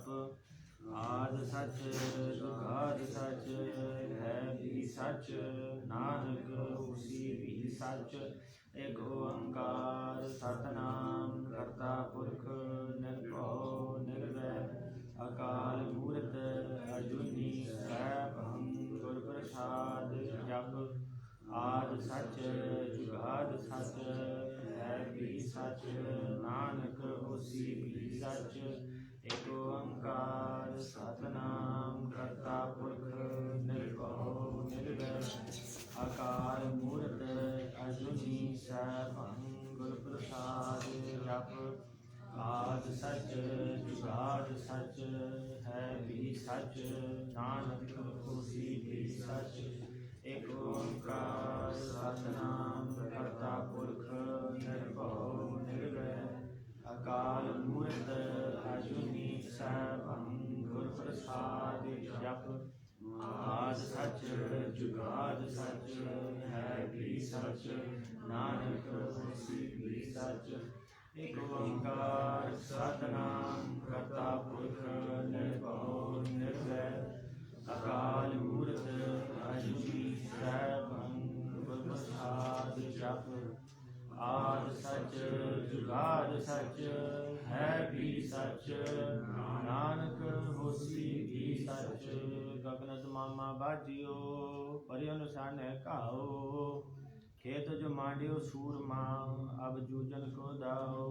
जप आद सच जुगाद सच है भी सच नानक उसी भी सच एक ओंकार सतनाम करता पुरख निर्भव निर्वैर अकाल मूर्त अजूनी सैभं गुर प्रसाद जप आद सच जुगाद सच है भी सच नानक उसी भी सच एक ओंकार सतनाम करता पुरख निर्भव निर्वैर अकाल मूर्त अजूनी सैभं गुर प्रसाद जप आद सच जुगाद सच है भी सच नानक उसी भी सच एक ओंकार सतनाम करता पुरख निर्भव निर्वैर अकाल मूर्त अजूनी सैभं गुर प्रसाद जप आद सच जुगाद सच है भी सच नानक उसी भी सच एक ओंकार सतनाम करता पुरख निर्भव निर्वैर अकाल मूर्त अजूनी सैभं गुर प्रसाद जप आद सच जुगाद सच है भी सच नानक होसी भी सच गगनत मामा बाजियो परियन सन काओ खेत जो मांडियो सूरमा अब जूजन को दाओ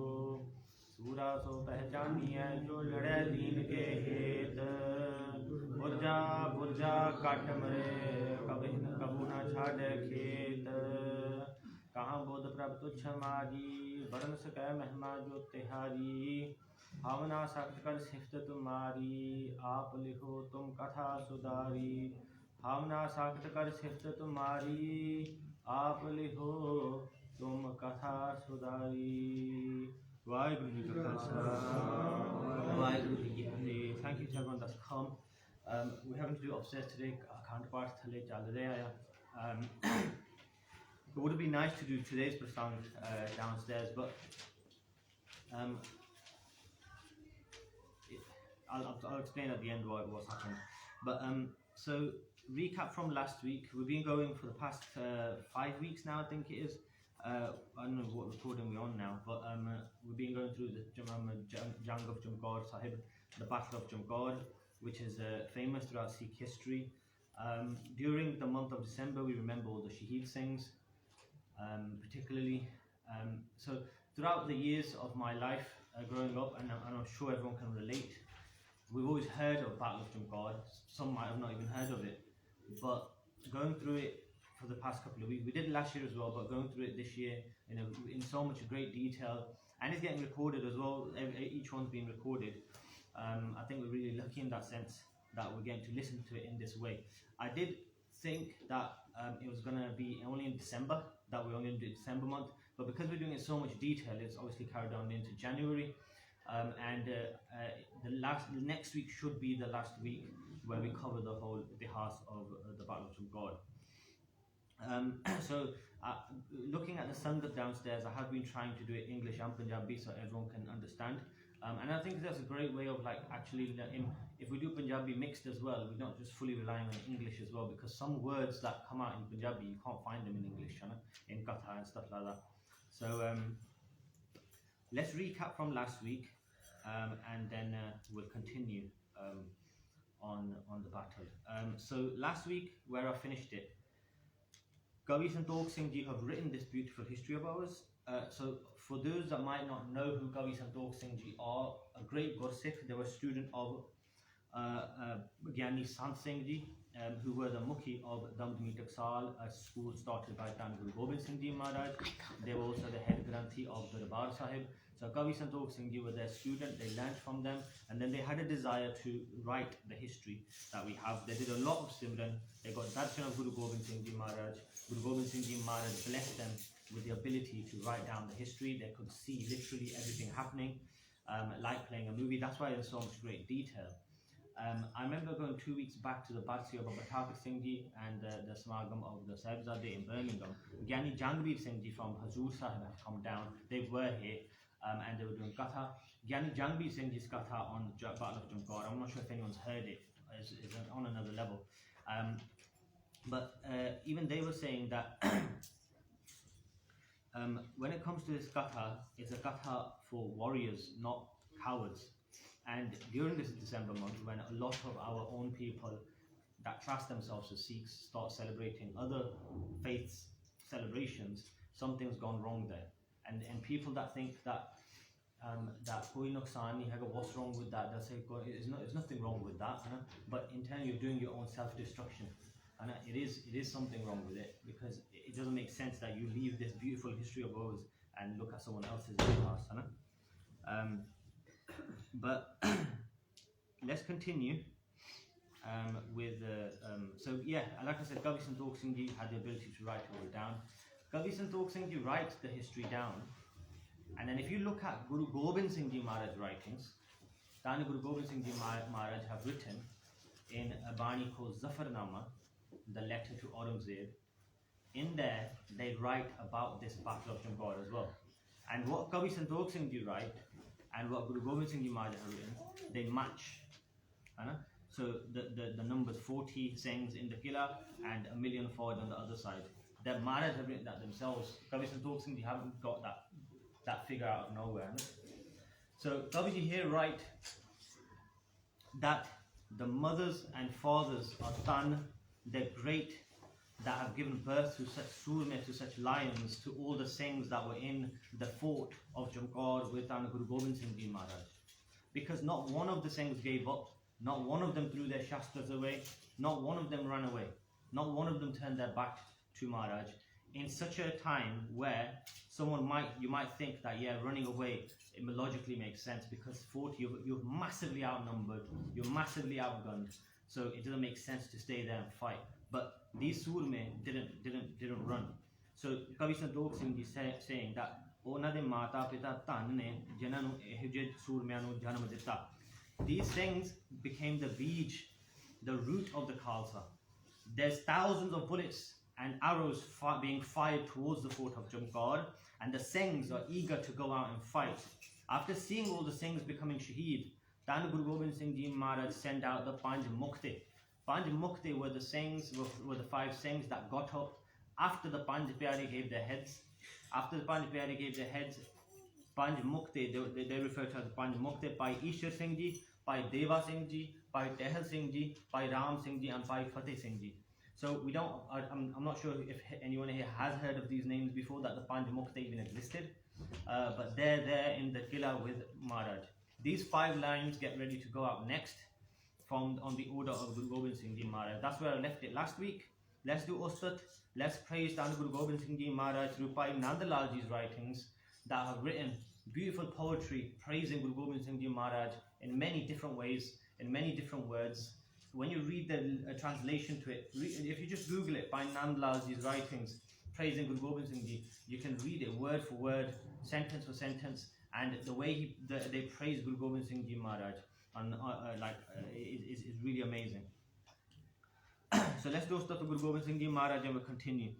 सूरा सो पहचानिए जो लड़े दीन के हेत बुरजा बुरजा काट मरे कभी कबू न छाड़े खेत कहाँ बोध प्रभ तुच्छ मारी बरन सकै महिमा जो तिहारी भावना सख्त कर सिफ्त तुम्हारी आप लिखो तुम कथा सुधारी भावना सख्त कर सिफ्त तुम्हारी आप लिखो तुम कथा सुधारी वाहिगुरु जी का खालसा वाहिगुरु जी की फतेह। Thank you to everyone that's come. We're having to do upstairs today. Counterpart thale chal raha hai. It would have been nice to do today's prasang downstairs, but I'll explain at the end what's happened. But so recap from last week. We've been going for the past 5 weeks now, I think it is. I don't know what recording we're on now, but we've been going through the Jang of Chamkaur Sahib, the Battle of Chamkaur, which is famous throughout Sikh history. During the month of December, we remember all the Shaheed Singhs. Particularly, so throughout the years of my life growing up, and I'm sure everyone can relate, we've always heard of Battle of Chamkaur. Some might have not even heard of it, but going through it for the past couple of weeks, we did it last year as well, but going through it this year in so much great detail, and it's getting recorded as well. Each one's being recorded. I think we're really lucky in that sense that we're getting to listen to it in this way. I did think that it was going to be only in December, that we're only going to do December month, but because we're doing it in so much detail, it's obviously carried on into January, and the next week should be the last week where we cover the whole Itihas of the Battle of Chamkaur. So looking at the Sangat downstairs, I have been trying to do it English and Punjabi so everyone can understand. And I think that's a great way of actually, if we do Punjabi mixed as well, we're not just fully relying on English as well, because some words that come out in Punjabi, you can't find them in English, in Katha and stuff like that. So let's recap from last week, and then we'll continue on the battle. So last week, where I finished it, Kavi Santokh Singh Ji have written this beautiful history of ours. So for those that might not know who Kavi Santokh Singh Ji are, a great Gursikh, they were a student of Gyani Sant Singh Ji, who were the Mukhi of Damdami Taksal, a school started by Tan Guru Gobind Singh Ji Maharaj. They were also the head Granthi of Darbar Sahib. So Kavi Santokh Singh Ji were their student, they learned from them, and then they had a desire to write the history that we have. They did a lot of Simran, they got darshan of Guru Gobind Singh Ji Maharaj. Guru Gobind Singh Ji Maharaj blessed them with the ability to write down the history. They could see literally everything happening, like playing a movie. That's why there's so much great detail. I remember going 2 weeks back to the Barsi of Baba Thakur Singh Ji and the Samagam of the Sahibzade in Birmingham. Gyani Jangbir Singh Ji from Hazur Sahib have come down. They were here. and they were doing Katha. Gyani Jangbir Singh Ji's Katha on Battle of Chamkaur, I'm not sure if anyone's heard it, is on another level. But even they were saying that when it comes to this Katha, it's a Katha for warriors, not cowards. And during this December month, when a lot of our own people that class themselves as Sikhs start celebrating other faiths celebrations, something's gone wrong there. And people that think that that koi nuksan nahi hai, what's wrong with that? They'll say there's nothing wrong with that, but in turn you're doing your own self-destruction, and it is something wrong with it, because it doesn't make sense that you leave this beautiful history of ours and look at someone else's past. But let's continue with so yeah, like I said, Kavi Santokh Singh Ji had the ability to write it all down. Kavi Santokh Singh Ji writes the history down, and then if you look at Guru Gobind Singh Ji Maharaj writings, then Guru Gobind Singh Ji Maharaj have written in a Bani called Zafarnama, the letter to Aurangzeb. In there they write about this Battle of Chamkaur as well, and what Kavi Santokh Singh Ji write and what Guru Gobind Singh Ji Maharaj have written, they match. So the numbers 40 Singhs in the Qila and 1,000,000 Fauj on the other side. The Maharaj have written that themselves. Kavi Santokh Singh Ji haven't got that figure out of nowhere. So Kavi Ji here write that the mothers and fathers of Tan, they're great, that have given birth to such surme, to such lions, to all the Singhs that were in the fort of Chamkaur with Tan Guru Gobind Singh Ji Maharaj. Because not one of the Singhs gave up, not one of them threw their shastras away, not one of them ran away, not one of them turned their back to Maharaj. In such a time where you might think that running away, it logically makes sense, because 40 you're massively outnumbered, you're massively outgunned, so it doesn't make sense to stay there and fight. But these surme didn't run. So Kavi Santokh Singh Ji saying that ਉਹਨਾਂ ਦੇ ਮਾਤਾ ਪਿਤਾ ਧਨ ਨੇ ਜਿਨ੍ਹਾਂ ਨੂੰ ਇਹੋ ਜਿਹੇ ਸੂਰਮਿਆਂ ਨੂੰ ਜਨਮ ਦਿੱਤਾ. These things became the beach, the root of the Khalsa. There's thousands of bullets and arrows being fired towards the fort of Chamkaur, and the Singhs are eager to go out and fight. After seeing all the Singhs becoming shaheed, Tan Guru Gobind Singh Ji Maharaj sent out the Panj Mukte. Panj Mukte were the Singhs, were the 5 Singhs that got up after the Panj Pyare gave their heads. After the Panj Pyare gave their heads, Panj Mukte, they refer to as the Panj Mukte, by Ishwar Singh Ji, by Deva Singh Ji, by Tehal Singh Ji, by Ram Singh Ji, and by Fateh Singh Ji. So I'm not sure if anyone here has heard of these names before, that the Panj Mukte even existed, but they're there in the Qila with Maharaj. These 5 lines get ready to go out next, on the order of Guru Gobind Singh Ji Maharaj. That's where I left it last week. Let's do Ustat. Let's praise Tan Guru Gobind Singh Ji Maharaj, Rupai Nandalal Ji's writings that have written beautiful poetry praising Guru Gobind Singh Ji Maharaj in many different ways, in many different words. When you read the translation to it, if you just Google it, by Nandalal Ji's writings praising Guru Gobind Singh Ji, you can read it word for word, sentence for sentence, and the way they praise Guru Gobind Singh Ji Maharaj is really amazing. So let's do stuff to Guru Gobind Singh Ji Maharaj and we'll continue.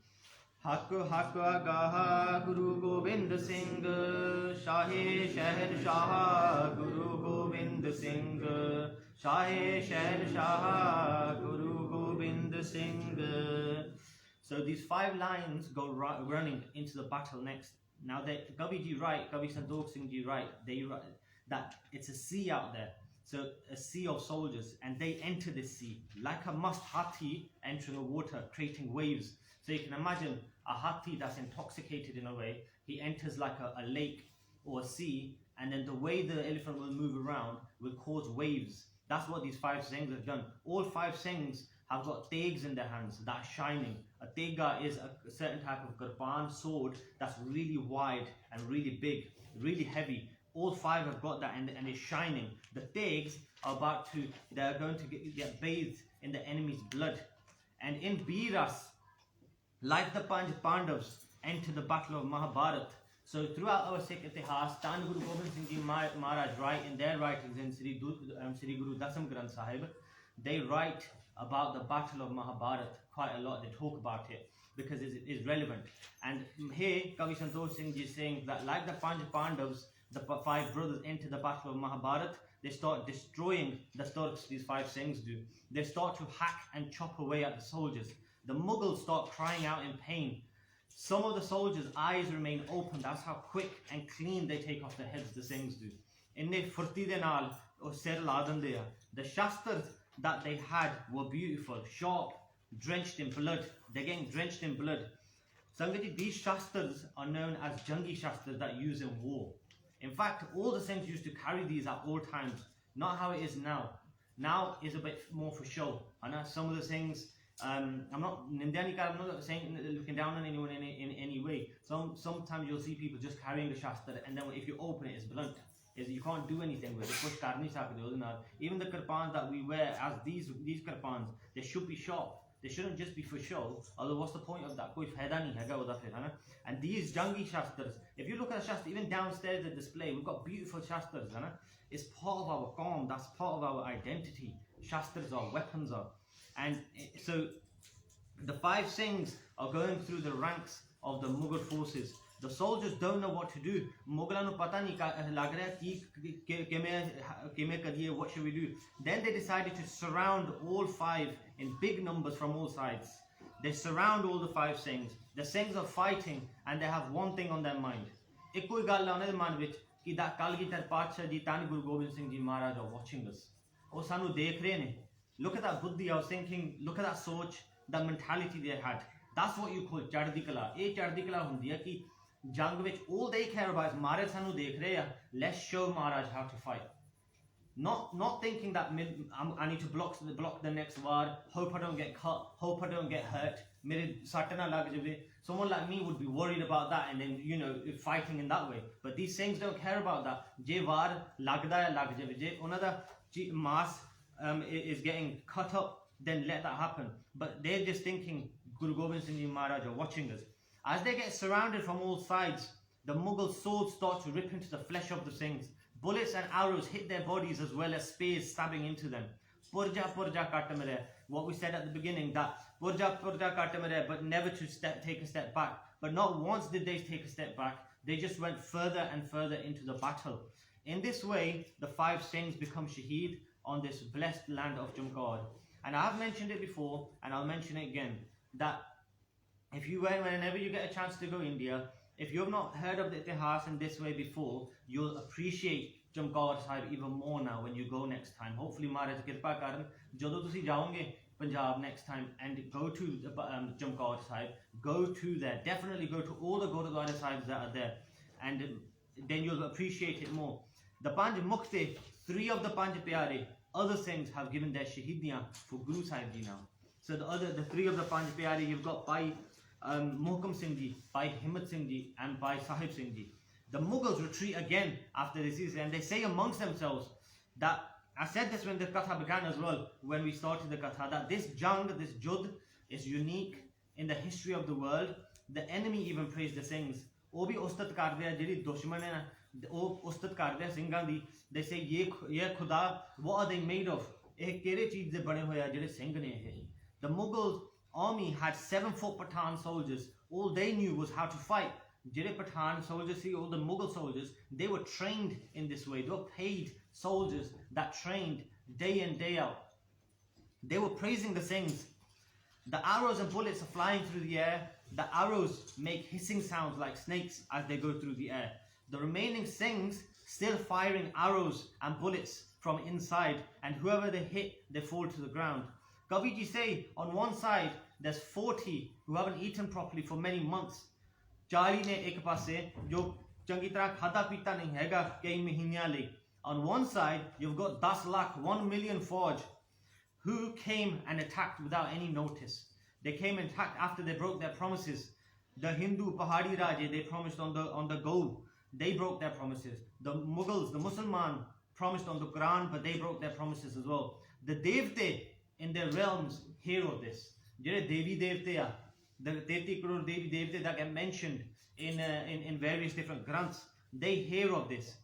Hak hak agaha Guru Gobind Singh, Shahe Shahed Shah Guru Gobind Singh, Shahe Shahed Shah Guru Gobind Singh. So these 5 lines go running into the battle next. Now Kavi Ji write, Kavi Santokh Singh Ji write, they write that it's a sea out there. So a sea of soldiers, and they enter the sea like a musk hathi entering a water, creating waves. So you can imagine a hathi that's intoxicated in a way. He enters like a lake or a sea, and then the way the elephant will move around will cause waves. That's what these 5 Singhs have done. All 5 Singhs have got tegs in their hands that are shining. A tega is a certain type of kirpan sword that's really wide and really big, really heavy. All 5 have got that, and it's shining. The tegs are they're going to get bathed in the enemy's blood. And in Biras, like the Panj Pandavas, enter the battle of Mahabharat. So throughout our Sikh Itihas, Tan Guru Gobind Singh Ji Maharaj write in their writings in Sri Guru Dasam Granth Sahib, they write about the battle of Mahabharat quite a lot. They talk about it because it is relevant. And here Kavi Santokh Singh Ji is saying that like the Panj Pandavas, the 5 brothers enter the battle of Mahabharat, they start destroying the Turks, these 5 Singhs do. They start to hack and chop away at the soldiers. The Mughals start crying out in pain. Some of the soldiers' eyes remain open. That's how quick and clean they take off the heads, the Singhs do. Inne furti de naal or sir la dende a. The shastras that they had were beautiful, sharp, drenched in blood. They're getting drenched in blood. Sangaji, these shastras are known as Jangi shastras that use in war. In fact, all the Singhs used to carry these at all times. Not how it is now. Now is a bit more for show. I know some of the Singhs, I'm not saying looking down on anyone in any way. Sometimes you'll see people just carrying the shastra, and then if you open it, it's blunt. You can't do anything with it. Even the kirpans that we wear as these kirpans, they should be sharp. They shouldn't just be for show. Although what's the point of that? And these Jangi shastras, if you look at the shastra, even downstairs the display, we've got beautiful shastras. It's part of our qawm, that's part of our identity. Shastras are, weapons are. And so the 5 Singhs are going through the ranks of the Mughal forces. The soldiers don't know what to do. What should we do? Then they decided to surround all 5 in big numbers from all sides. They surround all the 5 Singhs. The Singhs are fighting and they have one thing on their mind. Ikkoi gall aane de man vich ki da Kalgitar Padsha ji Tan Guru Gobind Singh ji Maharaj are watching us. Oh sanu dekh rahe ne. Look at that buddhi. I was thinking, look at that soch, the mentality they had. That's what you call Chaddi Kala. A Chaddi Kala hundi hai ki jang vich all they care about is Maharaj sanu dekh rahe hai. Let's show Maharaj how to fight. Not thinking that I need to block the next war, hope I don't get cut, hope I don't get hurt. Someone like me would be worried about that and then fighting in that way. But these Singhs don't care about that. Je war lagda hai lag jave. Je another mass is getting cut up, then let that happen. But they're just thinking Guru Gobind Singh Ji Maharaj are watching us. As they get surrounded from all sides, the Mughal swords start to rip into the flesh of the Singhs. Bullets and arrows hit their bodies as well as spears stabbing into them. Purja purja katamare. What we said at the beginning, that purja purja katamare, but never to take a step back. But not once did they take a step back. They just went further and further into the battle. In this way, the 5 Singhs become shaheed on this blessed land of Chamkaur. And I have mentioned it before, and I'll mention it again, that whenever you get a chance to go India, if you've not heard of the Itihas in this way before, you'll appreciate Chamkaur Sahib even more now when you go next time. Hopefully, Maharaj Kirpa Karan, Jado tusi jaonge Punjab next time and go to Chamkaur Sahib, go to there. Definitely go to all the Gurudwara Sahibs that are there, and then you'll appreciate it more. The Panj Mukte, 3 of the Panj Pyare, other Singhs have given their Shahidiyan for Guru Sahib Ji now. So the 3 of the Panj Pyare, you've got Bhai Mohkam Singh Ji, Bhai Himmat Singh Ji and Bhai Sahib Singh Ji. The Mughals retreat again after this season, and they say amongst themselves that, I said this when the Katha began as well, when we started the Katha, that this Jang, this Jud is unique in the history of the world. The enemy even praised the Singhs. Oh bhi ustat kar diya, jehdi dushman hai na, oh ustat kar diya Singhan di. They say, ye Khuda, what are they made of? Eh kere cheez de bane hoya jehde Singh ne hai. The Mughal army had 7-foot Pathan soldiers. All they knew was how to fight. Jehde Pathan soldiers, see, all the Mughal soldiers, they were trained in this way. They were paid soldiers that trained day in, day out. They were praising the Singhs. The arrows and bullets are flying through the air. The arrows make hissing sounds like snakes as they go through the air. The remaining Singhs still firing arrows and bullets from inside, and whoever they hit, they fall to the ground. Kaviji say, on one side, there's 40 who haven't eaten properly for many months. Chari ne ek paase, jo changi tarah khada pita nahi hega kei mahiniyan lai. On one side, you've got 10 lakh, 1 million Fauj, who came and attacked without any notice. They came and attacked after they broke their promises. The Hindu Pahadi Raje, they promised on the Go, they broke their promises. The Mughals, the Musliman, promised on the Quran, but they broke their promises as well. The Devte in their realms hear of this. Jere Devi Devte, the 30 crore Devi Devte that get mentioned in various different granths, they hear of this.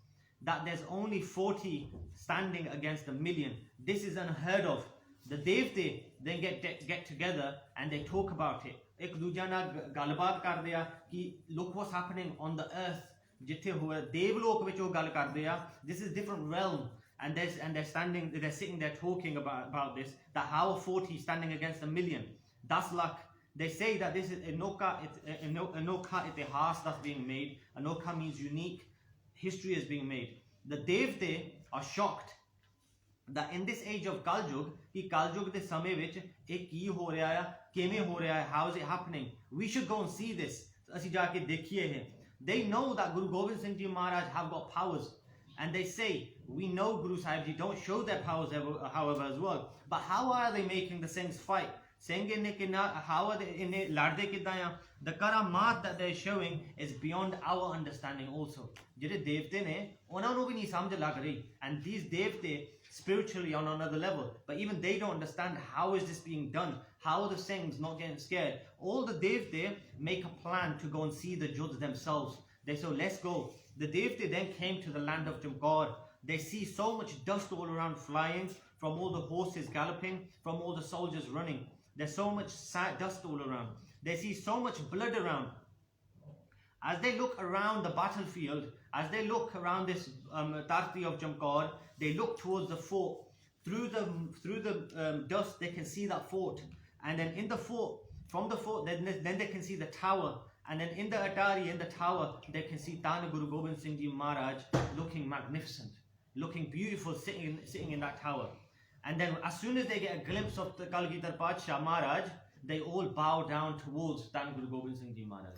That there's only 40 standing against 1 million. This is unheard of. The Devte then get together and they talk about it. Ek dooja na galbaat kar diya ki look what's happening on the earth. जिथे होए देवलोक विच वो गल करदे आ, this is different realm, and they're sitting there talking about this, that how a 40 standing against a million, that's luck. They say that this is Anoka itihas that's being made. Anoka means unique, history is being made. The Devte are shocked that in this age of Kaljug, ki Kaljug de samay vich ek ki ho raha hai, keme ho raha hai, how is it happening? We should go and see this. Asi jaake dekhiye hai. They know that Guru Gobind Singh Ji Maharaj have got powers, and they say, we know Guru Sahib Ji don't show their powers however as well, but how are they making the Singhs fight? How are they in the karamat that they're showing is beyond our understanding also. And these devte spiritually on another level, but even they don't understand how is this being done, how are the Singhs not getting scared. All the devte make a plan to go and see the Juds themselves. They say, let's go. The devte then came to the land of Chamkaur. They see so much dust all around flying, from all the horses galloping, from all the soldiers running. There's so much dust all around. They see so much blood around. As they look around the battlefield, as they look around this Tarti of Chamkaur, they look towards the fort. Through the dust, they can see that fort. And then in the fort, from the fort, then they can see the tower. And then in the Atari, in the tower, they can see Tana Guru Gobind Singh Ji Maharaj looking magnificent, looking beautiful, sitting in that tower. And then as soon as they get a glimpse of the Kalgitar Padsha Maharaj, they all bow down towards Tana Guru Gobind Singh Ji Maharaj.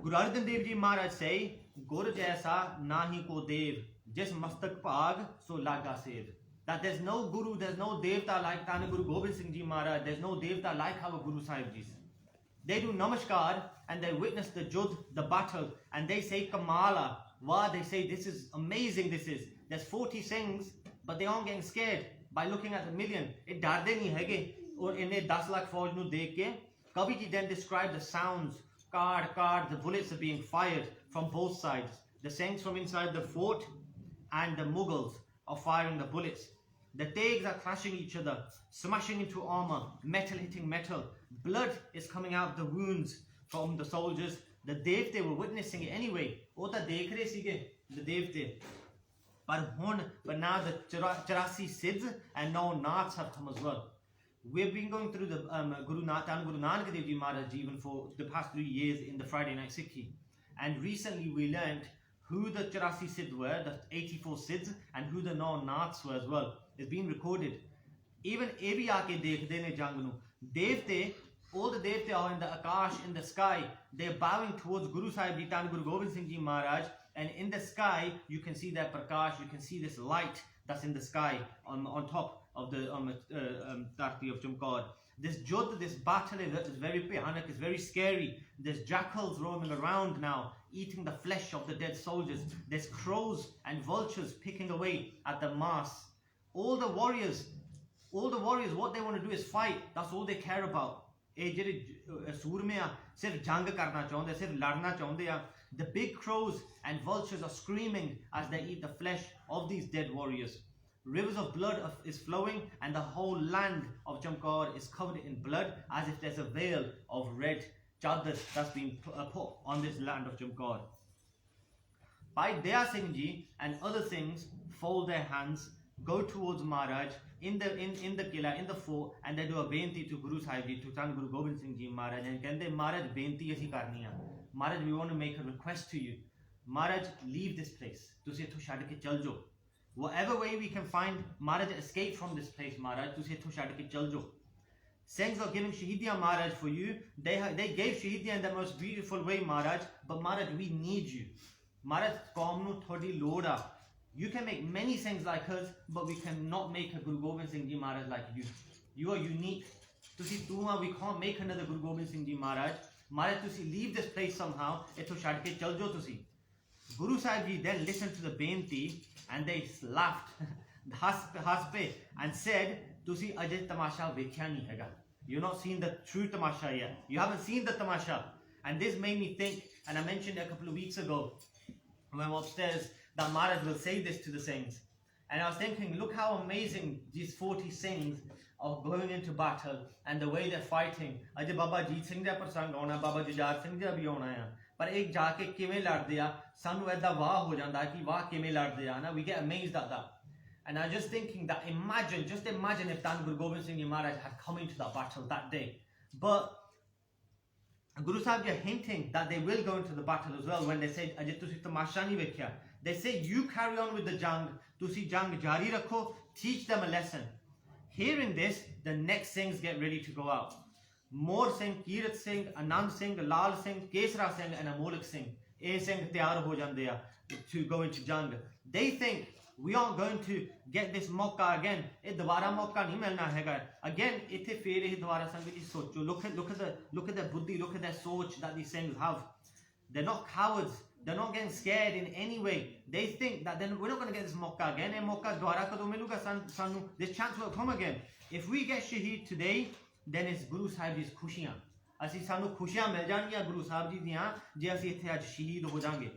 Guru Arjan Dev Ji Maharaj say, Gur jaisa nahi ko dev, jis mastak bhag so laga sev. That there's no Guru, there's no Devta like Tana Guru Gobind Singh Ji Maharaj, there's no Devta like our Guru Sahib Ji. They do namaskar and they witness the Jud, the battle, and they say Kamala. Wow, they say this is amazing, this is. There's 40 Singhs, but they aren't getting scared by looking at the million. It darde nahi hege. Or inne 10 lakh fauj nu dekh ke. Kavi ji then described the sounds. Card, the bullets are being fired from both sides. The Singhs from inside the fort and the Mughals are firing the bullets. The Tegs are clashing each other, smashing into armor, metal hitting metal. Blood is coming out of the wounds from the soldiers. The Devte were witnessing it anyway. Ota dekh rahe sige, the Devte. But now the 84 Siddhs and now Naths have come as well. We've been going through the Guru Nanak Dev Ji Maharaj even for the past 3 years in the Friday Night Sikhi. And recently we learned who the 84 Siddhs were, the 84 Siddhs, and who the Naths were as well. It's been recorded. Even Ebi aake dekhde ne jang nu. Devte, all the Devte are in the Akash, in the sky. They're bowing towards Guru Sahib Ji, Tana Guru Gobind Singh Ji Maharaj. And in the sky, you can see their Prakash, you can see this light that's in the sky on top of the Tarti of Chamkaur. This Jud, this battle is very bhayanak, it's very scary. There's jackals roaming around now, eating the flesh of the dead soldiers. There's crows and vultures picking away at the mass. All the warriors, what they want to do is fight. That's all they care about. The big crows and vultures are screaming as they eat the flesh of these dead warriors. Rivers of blood is flowing, and the whole land of Chamkaur is covered in blood, as if there's a veil of red chadar that's been put on this land of Chamkaur. Bhai Daya Singh Ji and other things fold their hands, go towards Maharaj in the kila, in the fort, and they do a benti to Guru Sahib Ji, to Tana Guru Gobind Singh Ji Maharaj, and kende Maharaj benti asi karni hai. Maharaj, we want to make a request to you. Maharaj, leave this place. Tusi itho chhad ke chal jo. Whatever way we can find, Maharaj, escape from this place, Maharaj. Tusi itho chhad ke chal jo. Singhs are giving Shahidiya, Maharaj, for you. They gave Shahidiya in the most beautiful way, Maharaj. But Maharaj, we need you. Maharaj, kaum nu thodi lod a. You can make many Singhs like us, but we cannot make a Guru Gobind Singh Ji Maharaj like you. You are unique. Tusi tuha, we can't make another Guru Gobind Singh Ji Maharaj. Maharaj, tusi leave this place somehow. Itho chhad ke chal jo tusi. Guru Sahib Ji then listened to the benti and they laughed, haspe, and said, Tusi ajay tamasha vekhya nahi hega. You've not seen the true tamasha yet. You haven't seen the tamasha. And this made me think, and I mentioned a couple of weeks ago when we were upstairs, that Maharaj will say this to the Singhs. And I was thinking, look how amazing these 40 Singhs are going into battle and the way they're fighting. Ajay Baba Jeet Singh da prasang auna, Baba Jujat Singh da bhi auna hai. पर एक जाके किवें लड़दे आ सानू ऐदा वाह हो जांदा कि वाह किवें लड़दे आ ना we get amazed at that. And I'm just thinking that just imagine if Dan Guru Gobind Singh Ji Maharaj had come into that battle that day. But Guru Sahib are hinting that they will go into the battle as well when they say Ajit tusi tamasha nahi vekhya. They say you carry on with the jang, tusi jang jari rakho, teach them a lesson. Hearing this, the next Singhs get ready to go out. More Singh, Kirat Singh, Anand Singh, Lal Singh, Kesra Singh and Amolak Singh. A Singh tayar ho jande to go into jang. They think we aren't going to get this mauka again. It dobara mauka nahi milna hega. Again, ithe fere hi dobara sangat ji socho. Look at the buddhi, look at their soch that these Singhs have. They're not cowards. They're not getting scared in any way. They think that then we're not going to get this mauka again. This chance will come again. If we get shaheed today, then it's Guru Sahib Ji's khushiyan. Asi sanu khushiyan mil jangiyan Guru Sahib Ji diyan je asi ithe aj shaheed ho jange.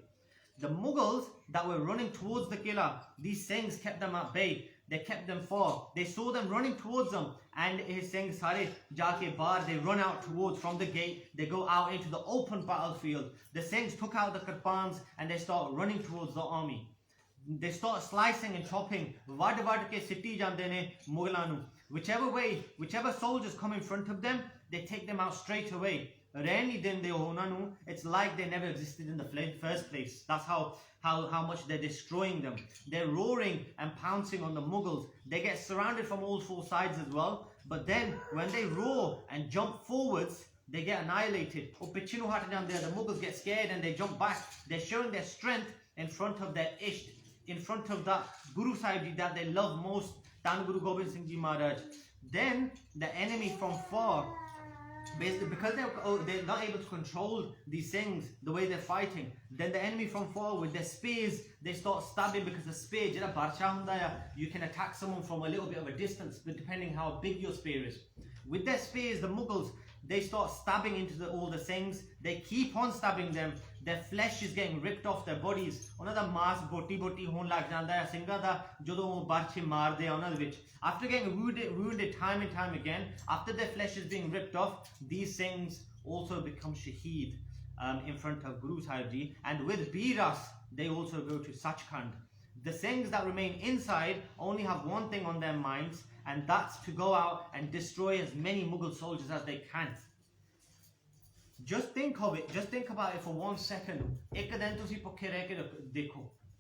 The Mughals that were running towards the Qila, these Singhs kept them at bay. They kept them far. They saw them running towards them, and his Singhs sare jaake bar, they run out towards from the gate. They go out into the open battlefield. The Singhs took out the kirpans and they start running towards the army. They start slicing and chopping. Vad ke sitti jande ne Mughlanu. Whichever way, whichever soldiers come in front of them, they take them out straight away. It's like they never existed in the first place. That's how much they're destroying them. They're roaring and pouncing on the Mughals. They get surrounded from all four sides as well. But then when they roar and jump forwards, they get annihilated. The Mughals get scared and they jump back. They're showing their strength in front of their Isht, in front of that Guru Sahib Ji that they love most, Tan Guru Gobind Singh Ji Maharaj. Then the enemy from far, basically because they're not able to control these things the way they're fighting, then the enemy from far with their spears, they start stabbing, because the spear, you can attack someone from a little bit of a distance, but depending how big your spear is. With their spears, the Mughals, they start stabbing into all the Singhs. They keep on stabbing them. Their flesh is getting ripped off their bodies. After getting wounded time and time again, after their flesh is being ripped off, these Singhs also become shaheed in front of Guru Sahib Ji. And with Biras, they also go to Sachkhand. The Singhs that remain inside only have one thing on their minds, and that's to go out and destroy as many Mughal soldiers as they can. Just think of it, just think about it for 1 second.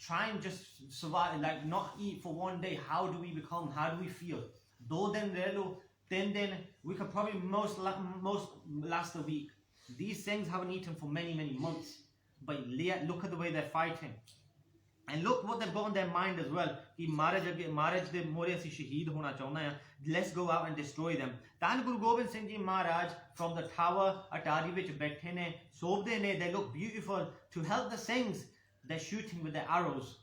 Try and just survive, like not eat for 1 day. How do we become, how do we feel? 2 din relo, 10 din, we could probably most last a week. These things haven't eaten for many months. But look at the way they're fighting. And look what they've got on their mind as well. Let's go out and destroy them. Tan Guru Gobind Singh Ji Maharaj from the tower, Atari vich baithe ne, sobde ne, they look beautiful. To help the Singhs, they're shooting with their arrows.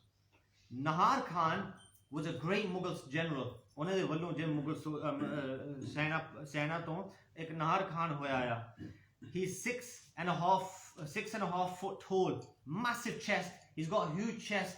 Nahar Khan was a great Mughal general. ਉਹਨਾਂ ਦੇ ਵੱਲੋਂ ਜੇ ਮੁਗਲ ਸੈਨਾ ਤੋਂ ਇੱਕ Nahar Khan ਹੋਇਆ ਆ. He's 6.5 foot tall, massive chest. He's got a huge chest,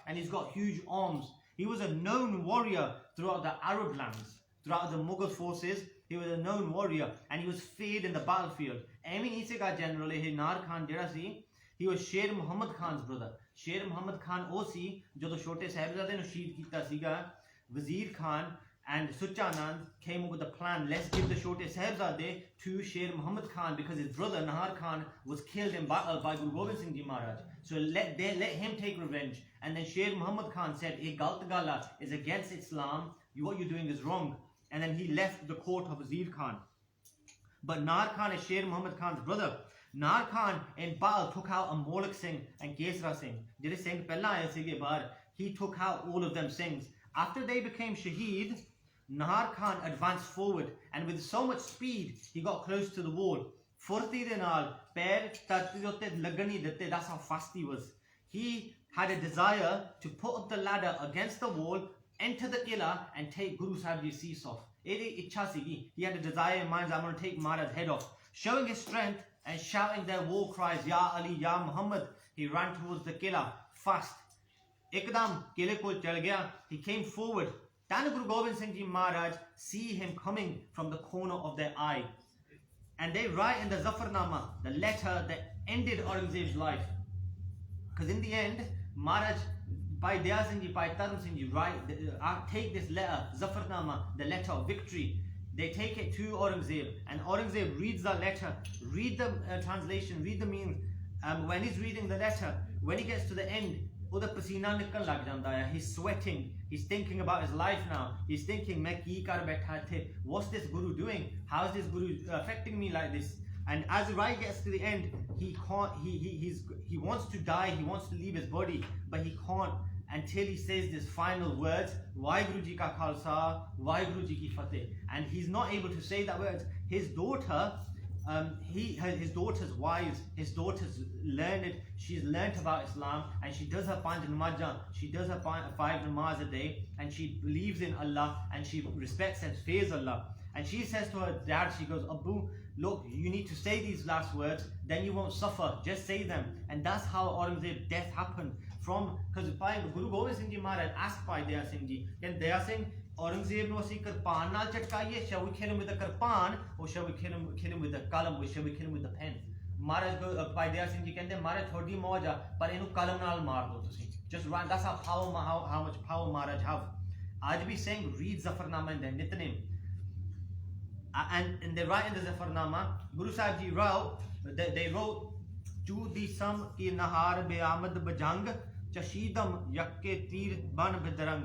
and he's got huge arms. He was a known warrior throughout the Arab lands, throughout the Mughal forces. He was a known warrior, and he was feared in the battlefield. General Nahar Khan jehda si, he was Sher Muhammad Khan's brother. Sher Muhammad Khan o si jadon chote sahibzade nu shaheed kita siga. Wazir Khan and Suchanand came up with a plan. Let's give the Chote Sahibzade to Sher Muhammad Khan, because his brother Nahar Khan was killed in battle by Guru Gobind Singh Ji Maharaj. So let him take revenge. And then Sher Muhammad Khan said, "A Galt Gala is against Islam. What you're doing is wrong." And then he left the court of Wazir Khan. But Nahar Khan is Sher Muhammad Khan's brother. Nahar Khan in battle took out Amolak Singh and Kesra Singh. Jehde Singh pehla aaye sige bahar, he took out all of them Singhs. After they became shaheed, Nahar Khan advanced forward, and with so much speed, he got close to the wall. Furti de naal, pair tarti de utte lagan nahi ditte, that's how fast he was. He had a desire to put up the ladder against the wall, enter the Qila, and take Guru Sahib Ji's cease off. He had a desire in mind, I'm going to take Maharaj's head off. Showing his strength and shouting their war cries, Ya Ali, Ya Muhammad, he ran towards the Qila fast. Ekdam Qile ko chal gaya, he came forward. Tan Guru Gobind Singh Ji Maharaj see him coming from the corner of their eye. And they write in the Zafarnama, the letter that ended Aurangzeb's life. Because in the end, Maharaj, by Daya Singh Ji, by Taran Singh Ji, take this letter, Zafarnama, the letter of victory. They take it to Aurangzeb, and Aurangzeb reads the letter, read the translation, read the meaning. When he's reading the letter, when he gets to the end, he's sweating, he's thinking about his life now. He's thinking, what's this Guru doing? How is this Guru affecting me like this? And as Rai gets to the end, he wants to die, he wants to leave his body, but he can't until he says this final words, Waheguru Ji Ka Khalsa, Waheguru Ji Ki Fateh. And he's not able to say that words. His daughter, his daughter's wives, his daughter's learned, she's learnt about Islam, and she does her panj namazan, she does her 5 namaz a day, and she believes in Allah, and she respects and fears Allah. And she says to her dad, she goes, Abu, look, you need to say these last words, then you won't suffer, just say them. And that's how Aurangzeb's death happened. Because Guru Gobind Singh Ji Maharaj asked by Daya Singh Ji, can Daya Singh, Aurangzeb no asi kirpan naal chatkaiye, shall we kill him with a kirpan, or shall we kill him with a kalam, or shall we kill him with a pen? Maharaj by Daya Singh Ji kende, Maharaj thodi mauja, par inu kalam naal maar do tusi. Just run, that's how much power Maharaj have. Aaj bhi saying, read Zafarnama in their Nitnem. And they write in the Zafarnama, Guru Sahib Ji wrote, they wrote, Chu di sam ki nahar be'amad bajang, chashidam yakke tir ban bidarang.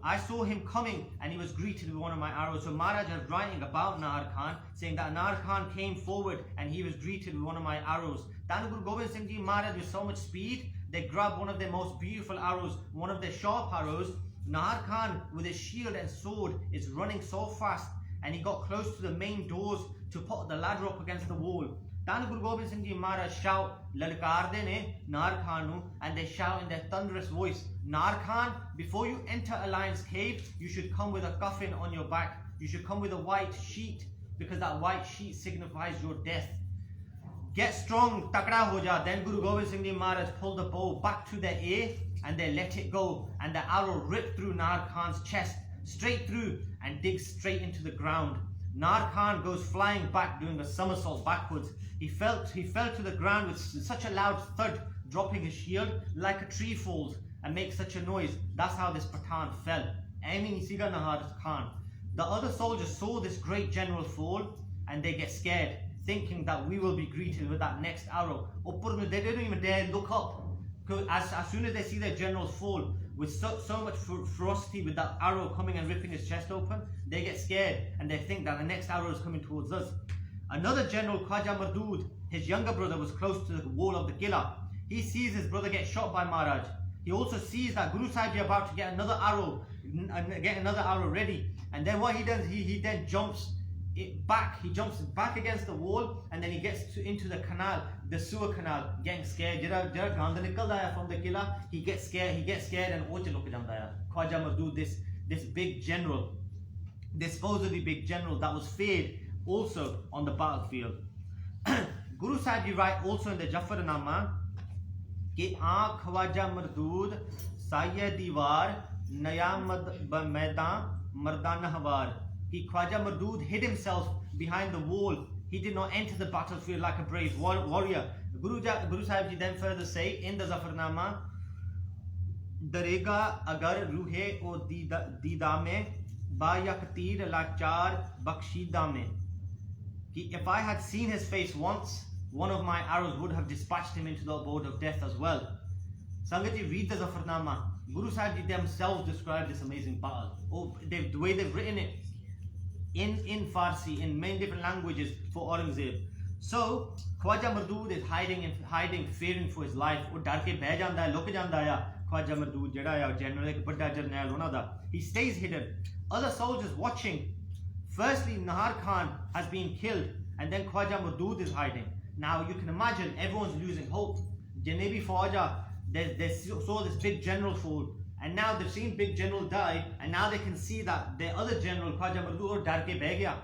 I saw him coming and he was greeted with one of my arrows. So Maharaj is writing about Nahar Khan, saying that Nahar Khan came forward and he was greeted with one of my arrows. Then Guru Gobind Singh Ji Maharaj, with so much speed, they grabbed one of their most beautiful arrows, one of their sharp arrows. Nahar Khan, with his shield and sword, is running so fast, and he got close to the main doors to put the ladder up against the wall. Then Guru Gobind Singh Ji Maharaj shout, Lalkar de ne Nahar Khan nu, and they shout in their thunderous voice, Nahar Khan, before you enter a lion's cave, you should come with a coffin on your back. You should come with a white sheet, because that white sheet signifies your death. Get strong, takda ho ja. Then Guru Gobind Singh Ji Maharaj pulled the bow back to the air, and they let it go, and the arrow ripped through Nahar Khan's chest, straight through, and digs straight into the ground. Nahar Khan goes flying back, doing a somersault backwards. He fell to the ground with such a loud thud, dropping his shield like a tree falls and makes such a noise. That's how this Pathan fell. Aiming Siga Nahar Khan. The other soldiers saw this great general fall, and they get scared, thinking that we will be greeted with that next arrow. They didn't even dare look up. As soon as they see their general fall, with so much ferocity, with that arrow coming and ripping his chest open, they get scared and they think that the next arrow is coming towards us. Another general, Khwaja Mardud, his younger brother, was close to the wall of the Qila. He sees his brother get shot by Maharaj. He also sees that Guru Sahib is about to get another arrow ready. And then what he does, he then jumps back. He jumps back against the wall, and then he gets into the canal, the sewer canal, getting scared. From the Qila, he gets scared, and Khwaja Mardud, this big general, this supposedly big general that was feared also on the battlefield. Guru Sahib Ji write also in the Jafarnama, कि आँख ख्वाजा मरदूद साये दीवार नयामद मैदान मर्दान हवार. He, Khwaja Mardud, hid himself behind the wall. He did not enter the battlefield like a brave warrior. Guru Sahib Ji then further say in the Zafarnama, Darega agar ruhe o dida mein ba yaktir lachar bakshida mein. If I had seen his face once, one of my arrows would have dispatched him into the abode of death as well. Sangat read the Zafarnama. Guru Sahib Ji themselves describe this amazing battle. The way they've written it in Farsi, in many different languages for Aurangzeb. So Khwaja Mardud is hiding, fearing for his life. Khwaja Mardud general, he stays hidden. Other soldiers watching. Firstly, Nahar Khan has been killed, and then Khwaja Mardud is hiding. Now you can imagine everyone's losing hope. Janebi Fauja, they saw this big general fall, and now they've seen big general die, and now they can see that the other general, Khwaja Mardud, dar ke beh gaya.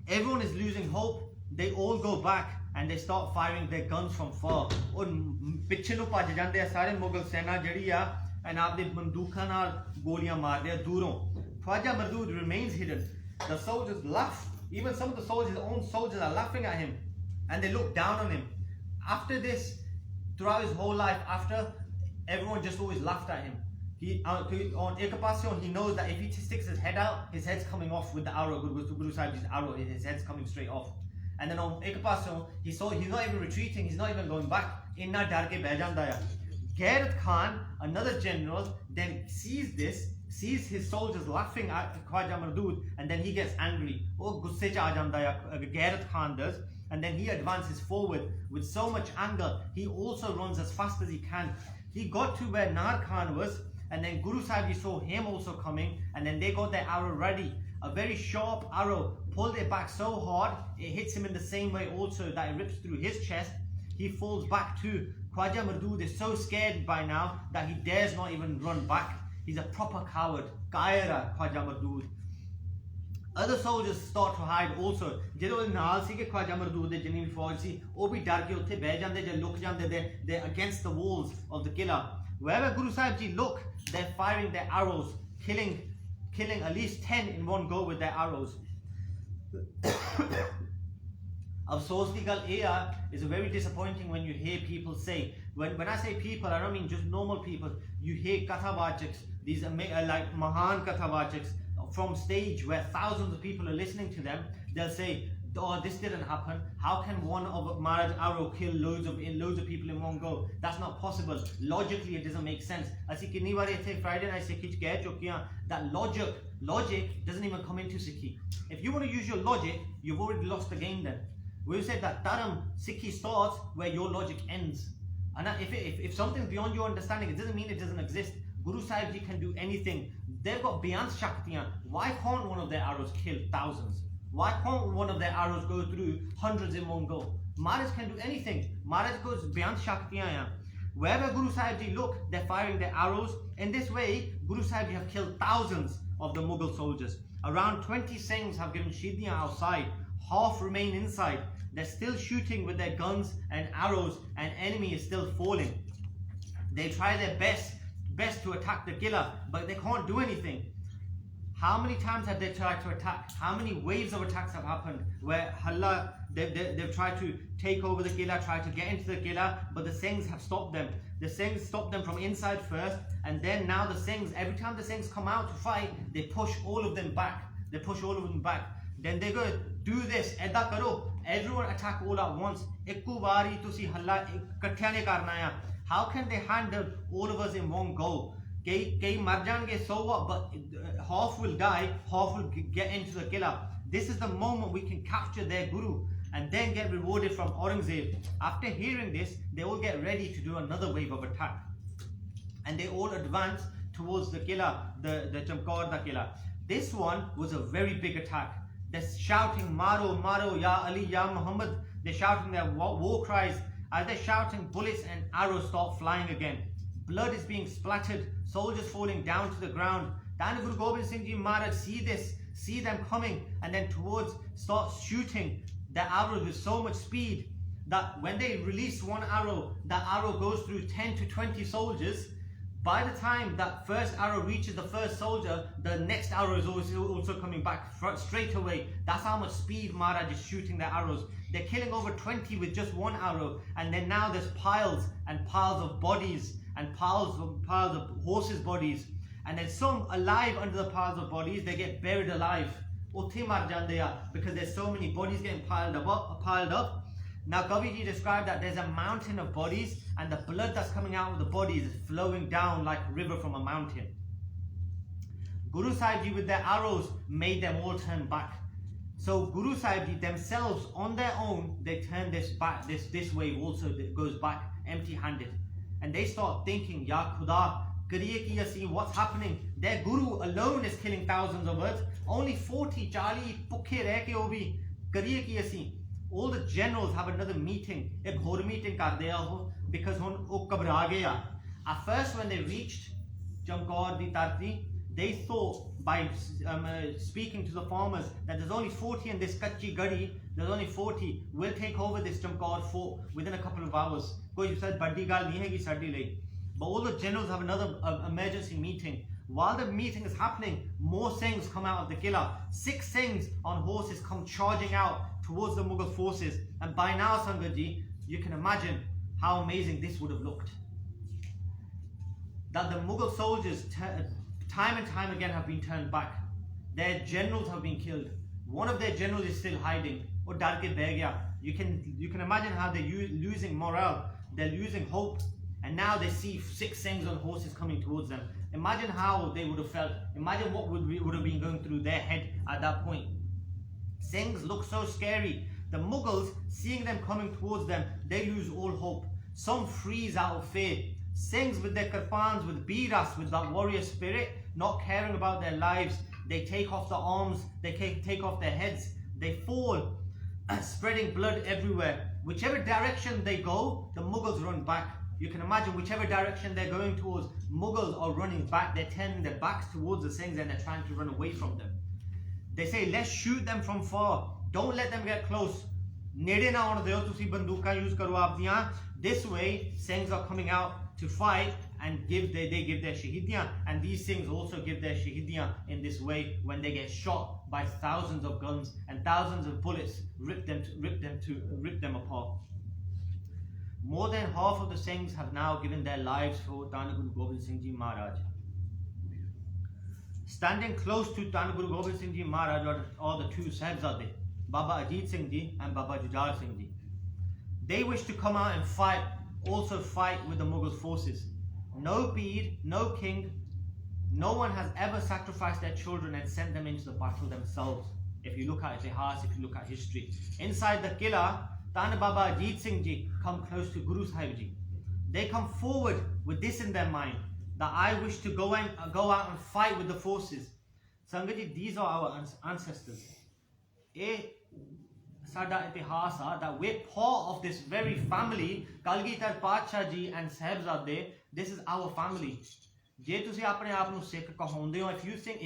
Everyone is losing hope. They all go back and they start firing their guns from far. Piche nu bhaj jande a sare Mughal sena jehdi a, and aapne bandookan naal goliyan maarde a duron. Khwaja Mardud remains hidden. The soldiers laugh Even some of the soldiers, his own soldiers, are laughing at him, and they look down on him. After this, throughout his whole life, after, everyone just always laughed at him. He on ek paasyon, he knows that if he sticks his head out, his head's coming off with the arrow. Guru Sahib's arrow, his head's coming straight off. And then on ek paasyon, he's not even retreating, he's not even going back. Inna dar ke beh janda hai. Gairat Khan, another general, then sees this, sees his soldiers laughing at Khwaja Mardood, and then he gets angry. Oh, gusse cha aa janda hai, Gairat Khan does. And then he advances forward with so much anger. He also runs as fast as he can. He got to where Nar Khan was, and then Guru Sahib saw him also coming, and then they got their arrow ready. A very sharp arrow, pulled it back so hard, it hits him in the same way also that it rips through his chest. He falls back too. Khwaja Mardood is so scared by now that he dares not even run back. He's a proper coward. Kaira Khwaja Mardood. Other soldiers start to hide also. Jiddo naal si ke Khwaja Mardood de jinni fauj si, oh bhi dar ke utthe beh jande, je look jande, they're against the walls of the Qila. Wherever Guru Sahib ji look, they're firing their arrows, killing at least 10 in one go with their arrows. Afsoos di gal is very disappointing when you hear people say, when I say people, I don't mean just normal people, you hear Kathavachaks, these like Mahan Kathavachaks from stage where thousands of people are listening to them. They'll say, oh, this didn't happen. How can one of Maharaj arrow kill loads of people in one go? That's not possible. Logically, it doesn't make sense. Asi kinni baar ithe Friday night Sikhi keh chukiyan that logic doesn't even come into Sikhi. If you want to use your logic, you've already lost the game then. We've said that Dharam Sikhi starts where your logic ends. And if something's beyond your understanding, it doesn't mean it doesn't exist. Guru Sahib ji can do anything. They've got beyond Shaktiyan. Why can't one of their arrows kill thousands? Why can't one of their arrows go through hundreds in one go? Maharaj can do anything. Maharaj goes beyond Shaktiyan. Wherever Guru Sahib ji look, they're firing their arrows. In this way, Guru Sahib ji have killed thousands of the Mughal soldiers. Around 20 Singhs have given Shidiyan outside. Half remain inside. They're still shooting with their guns and arrows, and enemy is still falling. They try their best to attack the Qila, but they can't do anything. How many times have they tried to attack? How many waves of attacks have happened where they've tried to take over the Qila, tried to get into the Qila, but the Singhs have stopped them. The Singhs stopped them from inside first, and then now the Singhs, every time the Singhs come out to fight, they push all of them back. Then they go, do this, edda karo, everyone attack all at once. Ekku wari tusi halla ikkathya nahi karna hai. How can they handle all of us in one go? Kei mar jange, so what? But half will die, half will get into the Qila. This is the moment we can capture their Guru and then get rewarded from Aurangzeb. After hearing this, they all get ready to do another wave of attack. And they all advance towards the Qila, the Chamkaur Qila. This one was a very big attack. They're shouting, Maro, Maro, Ya Ali, Ya Muhammad. They're shouting their war cries. As they're shouting, bullets and arrows start flying again. Blood is being splattered, soldiers falling down to the ground. Dana Guru Gobind Singh Ji Maharaj see this, see them coming, and then start shooting their arrows with so much speed that when they release one arrow, that arrow goes through 10 to 20 soldiers. By the time that first arrow reaches the first soldier, the next arrow is also coming back straight away. That's how much speed Maharaj is shooting their arrows. They're killing over 20 with just one arrow, and then now there's piles and piles of bodies and piles of horses' bodies, and then some alive under the piles of bodies. They get buried alive. Because there's so many bodies getting piled up. Now Kaviji described that there's a mountain of bodies, and the blood that's coming out of the bodies is flowing down like a river from a mountain. Guru Sahib Ji with their arrows made them all turn back. So Guru Sahib Ji themselves on their own, they turn this back, this wave also goes back empty-handed. And they start thinking, Ya Khuda, kariye ki asi, what's happening? Their Guru alone is killing thousands of us. Only 40, 40, pukhe reh ke ho bhi, kariye ki asi. All the generals have another meeting, ek hor meeting kar diya ho, because hun oh kabra gaya. At first when they reached Chamkaur di Tarti, they thought by speaking to the farmers that there's only 40 in this Kachi Gadi, there's only 40, we'll take over this Chamkaur fort within a couple of hours. Koi said, baddi gal nahi hai ki sadi lai. But all the generals have another emergency meeting. While the meeting is happening, more Singhs come out of the Qila. 6 Singhs on horses come charging out towards the Mughal forces. And by now, Sangatji, you can imagine how amazing this would have looked. That the Mughal soldiers, time and time again, have been turned back. Their generals have been killed. One of their generals is still hiding. Or dar ke beh gaya. You can imagine how they're losing morale. They're losing hope. And now they see 6 Singhs on horses coming towards them. Imagine how they would have felt. Imagine what would have been going through their head at that point. Singhs look so scary. The Mughals, seeing them coming towards them, they lose all hope. Some freeze out of fear. Singhs with their kirpans, with biras, with that warrior spirit, not caring about their lives, they take off the arms, they take off their heads, they fall, spreading blood everywhere. Whichever direction they go, the Mughals run back. You can imagine whichever direction they're going towards, Mughals are running back, they're turning their backs towards the Singhs and they're trying to run away from them. They say, let's shoot them from far, don't let them get close. This way, Singhs are coming out to fight and they give their shahidiyan, and these Singhs also give their shahidiyan in this way when they get shot by thousands of guns and thousands of bullets rip them apart. More than half of the Singhs have now given their lives for Dhan Guru Gobind Singh Ji Maharaj. Standing close to Dhan Guru Gobind Singh Ji Maharaj are the 2 Sahibzade, Baba Ajit Singh Ji and Baba Jujhar Singh Ji. They wish to come out and fight, also fight with the Mughal forces. No Peer, no king, no one has ever sacrificed their children and sent them into the battle themselves. If you look at Itihas, if you look at history. Inside the Qila, Tan Baba Ajit Singh Ji come close to Guru Sahib Ji. They come forward with this in their mind, that I wish to go out and fight with the forces. Sangat Ji, these are our ancestors. Sada itihas that we're part of this very family. Kalgitar Pacha Ji and Sahibzade, this is our family. If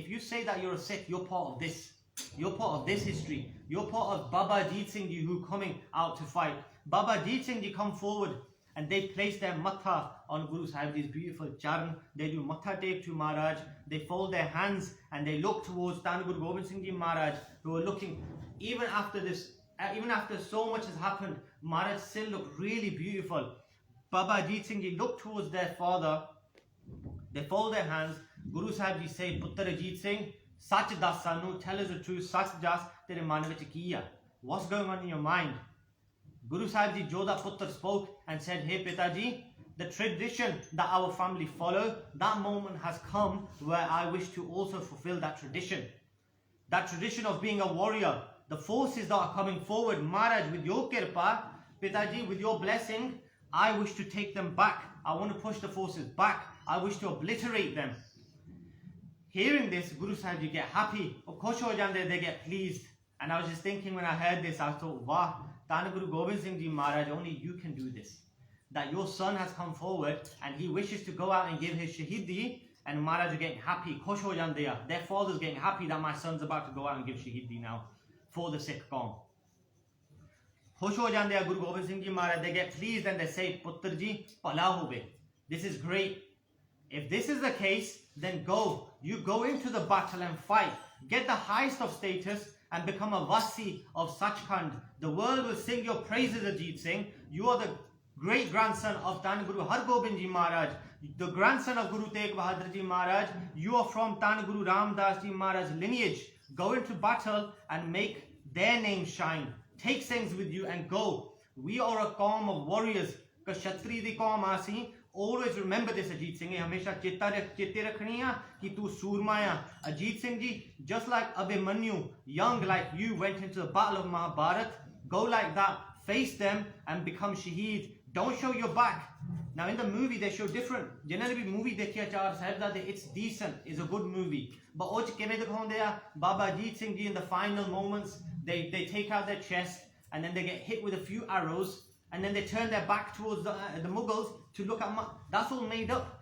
you say that you're a Sikh, you're part of this. You're part of this history. You're part of Baba Ajit Singh Ji who coming out to fight. Baba Ajit Singh Ji come forward and they place their matha on Guru Sahib Ji's beautiful charan. They do matha take to Maharaj. They fold their hands and they look towards Dhan Guru Gobind Singh Ji Maharaj, who are looking, even after so much has happened, Maharaj still look really beautiful. Baba Ajit Singh Ji look towards their father. They fold their hands. Guru Sahib Ji say, Puttar Ajit Singh, Sach das sanu, tell us the truth, Sach jas tere man vich ki hai. What's going on in your mind? Guru Sahib Ji Jodha Puttar spoke and said, Hey Pitaji, the tradition that our family follow, that moment has come where I wish to also fulfill that tradition. That tradition of being a warrior. The forces that are coming forward, Maharaj, with your kirpa, Pitaji, with your blessing, I wish to take them back. I want to push the forces back. I wish to obliterate them. Hearing this, Guru Sahib Ji get happy. They get pleased. And I was just thinking when I heard this, I thought, wow, Dhan Guru Gobind Singh Ji Maharaj, only you can do this. That your son has come forward and he wishes to go out and give his shahidi, and Maharaj are getting happy. Their father's getting happy that my son's about to go out and give shahidi now for the Sikh Qaum. Guru Gobind Singh Ji Maharaj, they get pleased and they say, Puttar Ji, pala hobe. This is great. If this is the case, then go. You go into the battle and fight. Get the highest of status and become a Vasi of Sachkhand. The world will sing your praises, Ajit Singh. You are the great grandson of Dhan Guru Har Gobind Ji Maharaj, the grandson of Guru Tegh Bahadur Ji Maharaj. You are from Dhan Guru Ram Das Ji Maharaj lineage. Go into battle and make their name shine. Take Singhs with you and go. We are a Qaum of warriors. Kshatri di Qaum aasi. Always remember this, Ajit Singh. Hamesha chitte rakhni hai ki tu surma hai. Ajit Singh Ji, just like Abhimanyu, young like you, went into the battle of Mahabharat. Go like that. Face them and become shaheed. Don't show your back. Now in the movie they show different. Generally movie dekhiya Char Sahibzade, it's decent, it's a good movie. But och keve dikhonde ya Baba Ajit Singh Ji in the final moments, they take out their chest and then they get hit with a few arrows and then they turn their back towards the Mughals to look at that's all made up.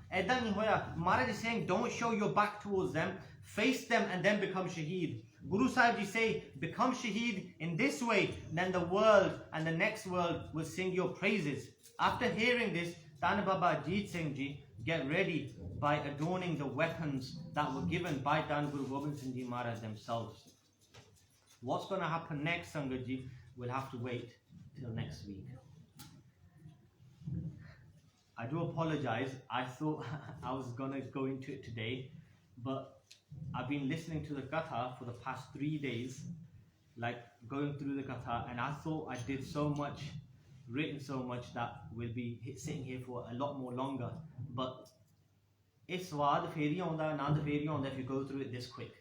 Maharaj is saying don't show your back towards them, face them and then become shaheed. Guru Sahib Ji say, become shaheed in this way, then the world and the next world will sing your praises. After hearing this, Tan Baba Ajit Singh Ji get ready by adorning the weapons that were given by Tan Guru Gobind Singh Ji Maharaj themselves. What's going to happen next, Sangat Ji? We'll have to wait till next week. I do apologize. I thought I was going to go into it today, but I've been listening to the Katha for the past 3 days, like going through the Katha, and I thought I did so much, written so much that we'll be sitting here for a lot more longer. But it's swad feri aunda, nand feri aunda if you go through it this quick.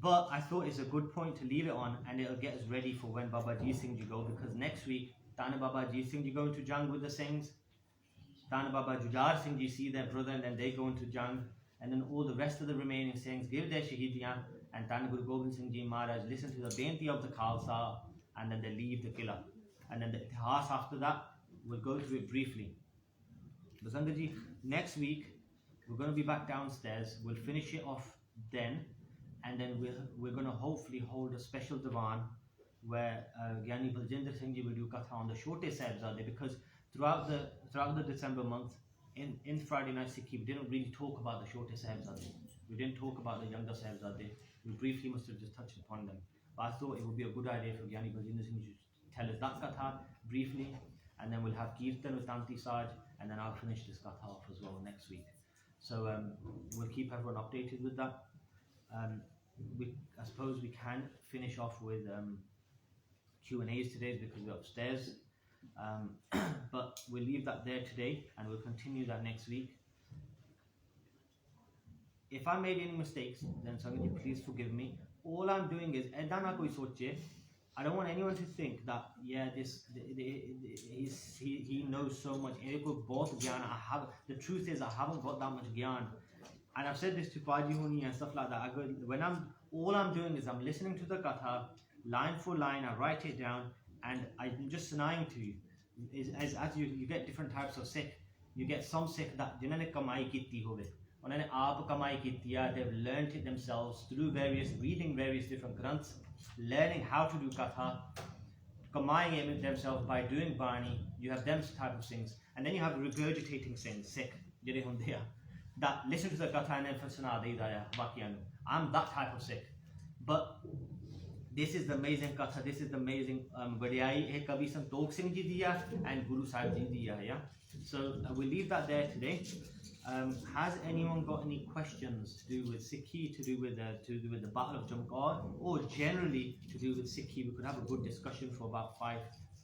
But I thought it's a good point to leave it on, and it'll get us ready for when Baba Ajit Singh Ji go, because next week Tana Baba Ajit Singh Ji go into Jang with the Singhs. Tana Baba Jujar Singh Ji see their brother, and then they go into Jang, and then all the rest of the remaining Singhs give their Shahidiyan, and Tana Guru Gobind Singh Ji Maharaj listen to the Benti of the Khalsa, and then they leave the Qila. And then the Itihas after that, we'll go through it briefly. But Sangat Ji, next week we're going to be back downstairs. We'll finish it off then, and then we're going to hopefully hold a special divan where Gyani Baljinder Singh Ji will do Katha on the Shote Sahibzade, because throughout the December month, in Friday Night Sikhi, we didn't really talk about the Shote Sahibzade. We didn't talk about the younger Sahibzade. We briefly must have just touched upon them. But I thought it would be a good idea for Gyani Baljinder Singh Ji to tell us that Katha briefly, and then we'll have Kirtan with Tanti Saj, and then I'll finish this Katha off as well next week. So we'll keep everyone updated with that. I suppose we can finish off with Q&As today because we're upstairs. But we'll leave that there today, and we'll continue that next week. If I made any mistakes, then Sangat, please forgive me. All I'm doing is, I don't want anyone to think that, yeah, he knows so much. The truth is, I haven't got that much gyan. And I've said this to Paji Huni and stuff like that. All I'm doing is I'm listening to the Katha, line for line, I write it down, and I'm just denying to you. As you get different types of Sikh. You get some Sikh that jinhone kamai kiti hove. Unhone aap kamai kiti hai, they've learnt it themselves through reading various different granths, learning how to do Katha, kamaing it themselves by doing Bani. You have them type of things. And then you have regurgitating things, Sikh, jehde hunde hai, that listen to the Katha and then for sana deida hai bakiyan. I'm that type of Sikh. But this is the amazing Katha, this is the amazing Vadiyai hai Kavi Santokh Singh Ji diya and Guru Sahib Ji diya, yeah? So we'll leave that there today. Has anyone got any questions to do with Sikhi, to do with the Battle of Chamkaur, or generally to do with Sikhi? We could have a good discussion for about 5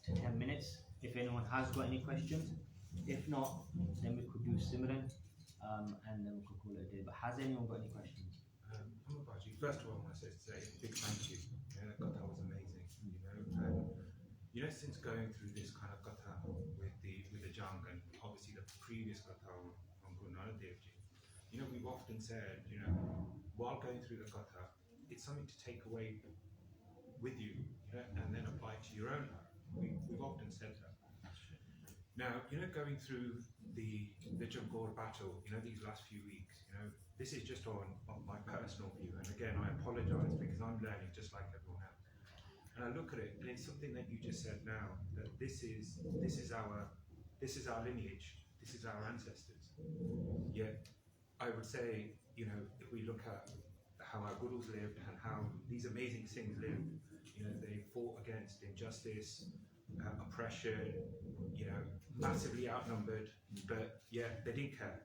to 10 minutes if anyone has got any questions. If not, then we could do Simran, and then we could call it a day. But has anyone got any questions? First of all, I want to say a big thank you. That Katha was amazing. Since going through this kind of Katha with the Jang, and obviously the previous Katha on Guru Nanak Dev Ji, we've often said, while going through the Katha, it's something to take away with you, and then apply to your own life. We've often said that. Now, going through the Chamkaur battle, these last few weeks, this is just on my personal view, and again, I apologise because I'm learning just like everyone else. And I look at it, and it's something that you just said now, that this is our lineage, this is our ancestors. Yet, I would say, if we look at how our gurus lived and how these amazing Singhs lived, they fought against injustice, oppression, massively outnumbered, but yeah, they didn't care.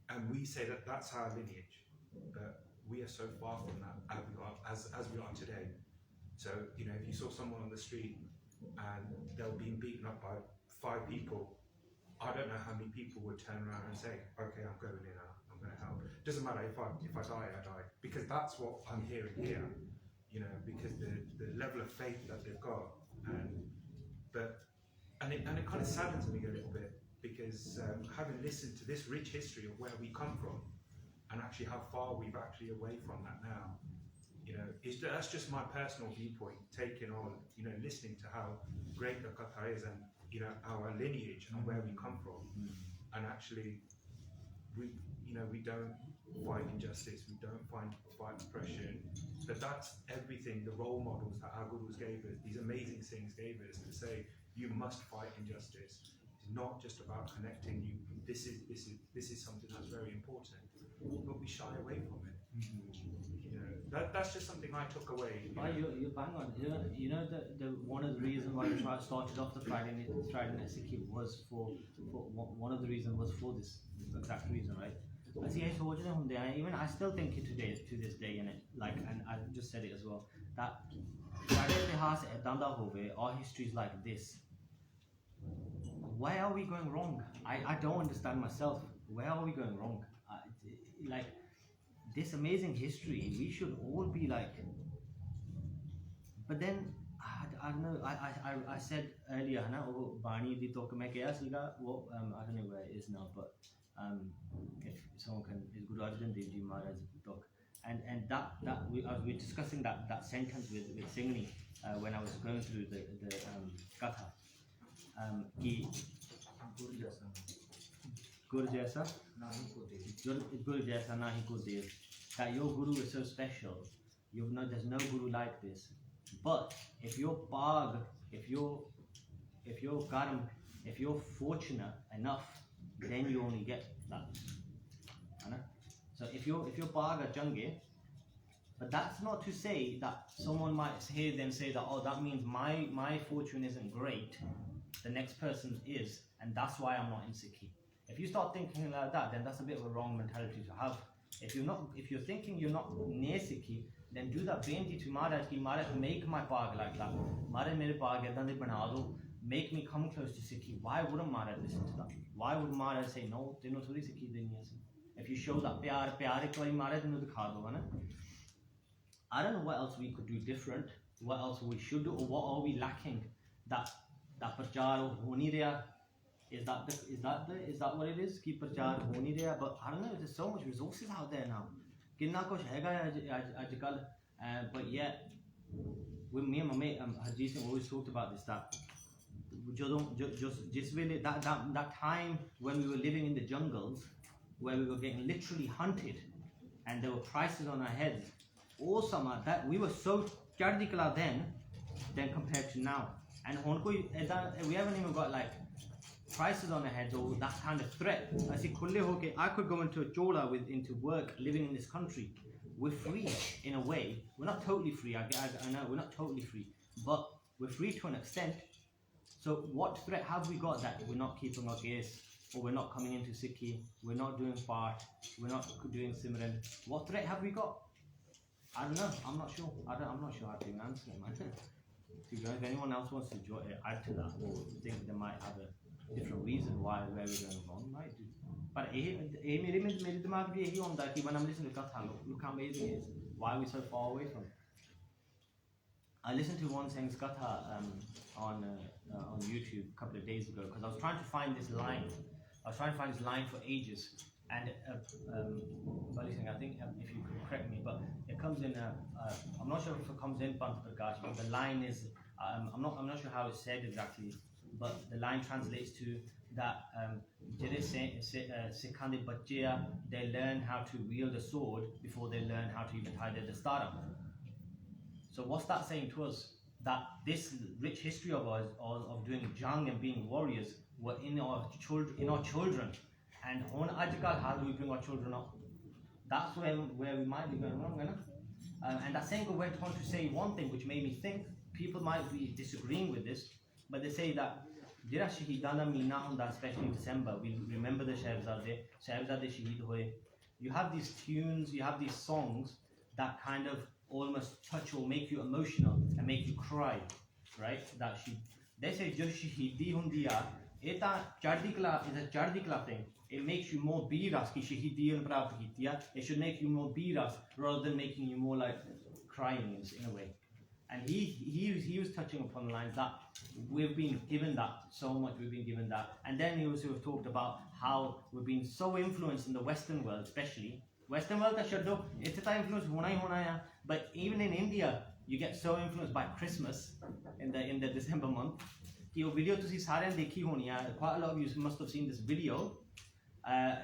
And we say that that's our lineage, but we are so far from that as we are today. So, if you saw someone on the street and they were being beaten up by 5 people, I don't know how many people would turn around and say, okay, I'm going in, I'm going to help. Doesn't matter if I die, I die. Because that's what I'm hearing here, because the level of faith that they've got. And it kind of saddens me a little bit, because having listened to this rich history of where we come from, and actually how far we've actually away from that now, that's just my personal viewpoint, taking on, listening to how great the Katha is, and our lineage and where we come from, and actually we don't fight injustice, we don't fight oppression, but that's everything, the role models that our gurus gave us, these amazing things gave us, to say, you must fight injustice. It's not just about connecting. This is something that's very important, but we shy away from it. You know, that's just something I took away. You bang on. You know the one of the reasons why we started off the Friday Night Sikhi was for one of the reasons was for this exact reason, right? Even I still think it today to this day, and I just said it as well, that our history is like this. Where are we going wrong? I don't understand myself. Where are we going wrong? Like this amazing history, we should all be like. But then I don't know. I said earlier, na wo Bani di talk mein kya siga wo I don't know where it is now, but if someone can, is Guru Arjan Dev Ji Maharaj talk, and we were discussing that sentence with Singni when I was going through the Katha. Ki Guru Jaisa nahi ko dev. That your Guru is so special. There's no Guru like this. But if you're Pag, if you're Karam, if you're fortunate enough, then you only get that. So if you're Pag or Jange, but that's not to say that someone might hear them say that, oh, that means my fortune isn't great, the next person is, and that's why I'm not in Sikhi. If you start thinking like that, then that's a bit of a wrong mentality to have. If you're thinking you're not near Sikhi, then do that benti to Maharaj ki Maharaj, make my Pag like that. Maharaj mere Pag edan de bana do, make me come close to Sikhi. Why wouldn't Maharaj listen to that? Why would Maharaj say no? Teno thodi Sikhi deni hai. If you show that pyar ek wari Maharaj nu dikha do, na. I don't know what else we could do different. What else we should do, or what are we lacking? That prachar ho nahi reha. Is that what it is? Ki prachar ho nahi reha. But I don't know. There's so much resources out there now. Kinna kuch hega ajkal, but yet, with me and my mate Harjeet Singh always talked about this, that just really that time when we were living in the jungles, where we were getting literally hunted, and there were prices on our heads. Awesome, that we were so chardi kala then compared to now. And we haven't even got like prices on our heads or that kind of threat. I see, I could go into a chola into work living in this country. We're free in a way. We're not totally free. I know we're not totally free, but we're free to an extent. So what threat have we got that we're not keeping our gaze, or we're not coming into Sikhi, we're not doing part, we're not doing Simran? What threat have we got? I don't know. I'm not sure. I'm not sure how to answer it, man. If anyone else wants to add to that, or think they might have a different reason where we're going wrong, might do. But when I'm listening to Katha, look how amazing it is. Why are we so far away from it? I listened to one Singh's Katha on YouTube a couple of days ago, because I was trying to find this line. I was trying to find this line for ages. And I think if you could correct me, but it comes in. I'm not sure if it comes in Pant Prakash, but the line is. I'm not sure how it's said exactly, but the line translates to that. Sikhan de bachche, they learn how to wield a sword before they learn how to even tie their dastara. So what's that saying to us? That this rich history of ours of doing jang and being warriors were in our children. And on ajkal, how do we bring our children up? That's where we might be going wrong, and that Senghor went on to say one thing which made me think. People might be disagreeing with this, but they say that Jira Shahidana Meena Hunda, especially in December, we remember the Shahzade Shaheed Hoye. You have these tunes, you have these songs that kind of almost touch or make you emotional and make you cry, right? They say Jo Shahidi Hundiya, Eta Chardikla is a Chardikla thing. It makes you more biras ki Shahidi and Prapt Kitiya. It should make you more biras rather than making you more like crying in a way. And he was touching upon the lines that we've been given that so much. We've been given that, and then he also talked about how we've been so influenced in the Western world, especially Western world. That should know it's a influence hona. But even in India, you get so influenced by Christmas in the December month. Ki video to see sare dekhi honi hai. Quite a lot of you must have seen this video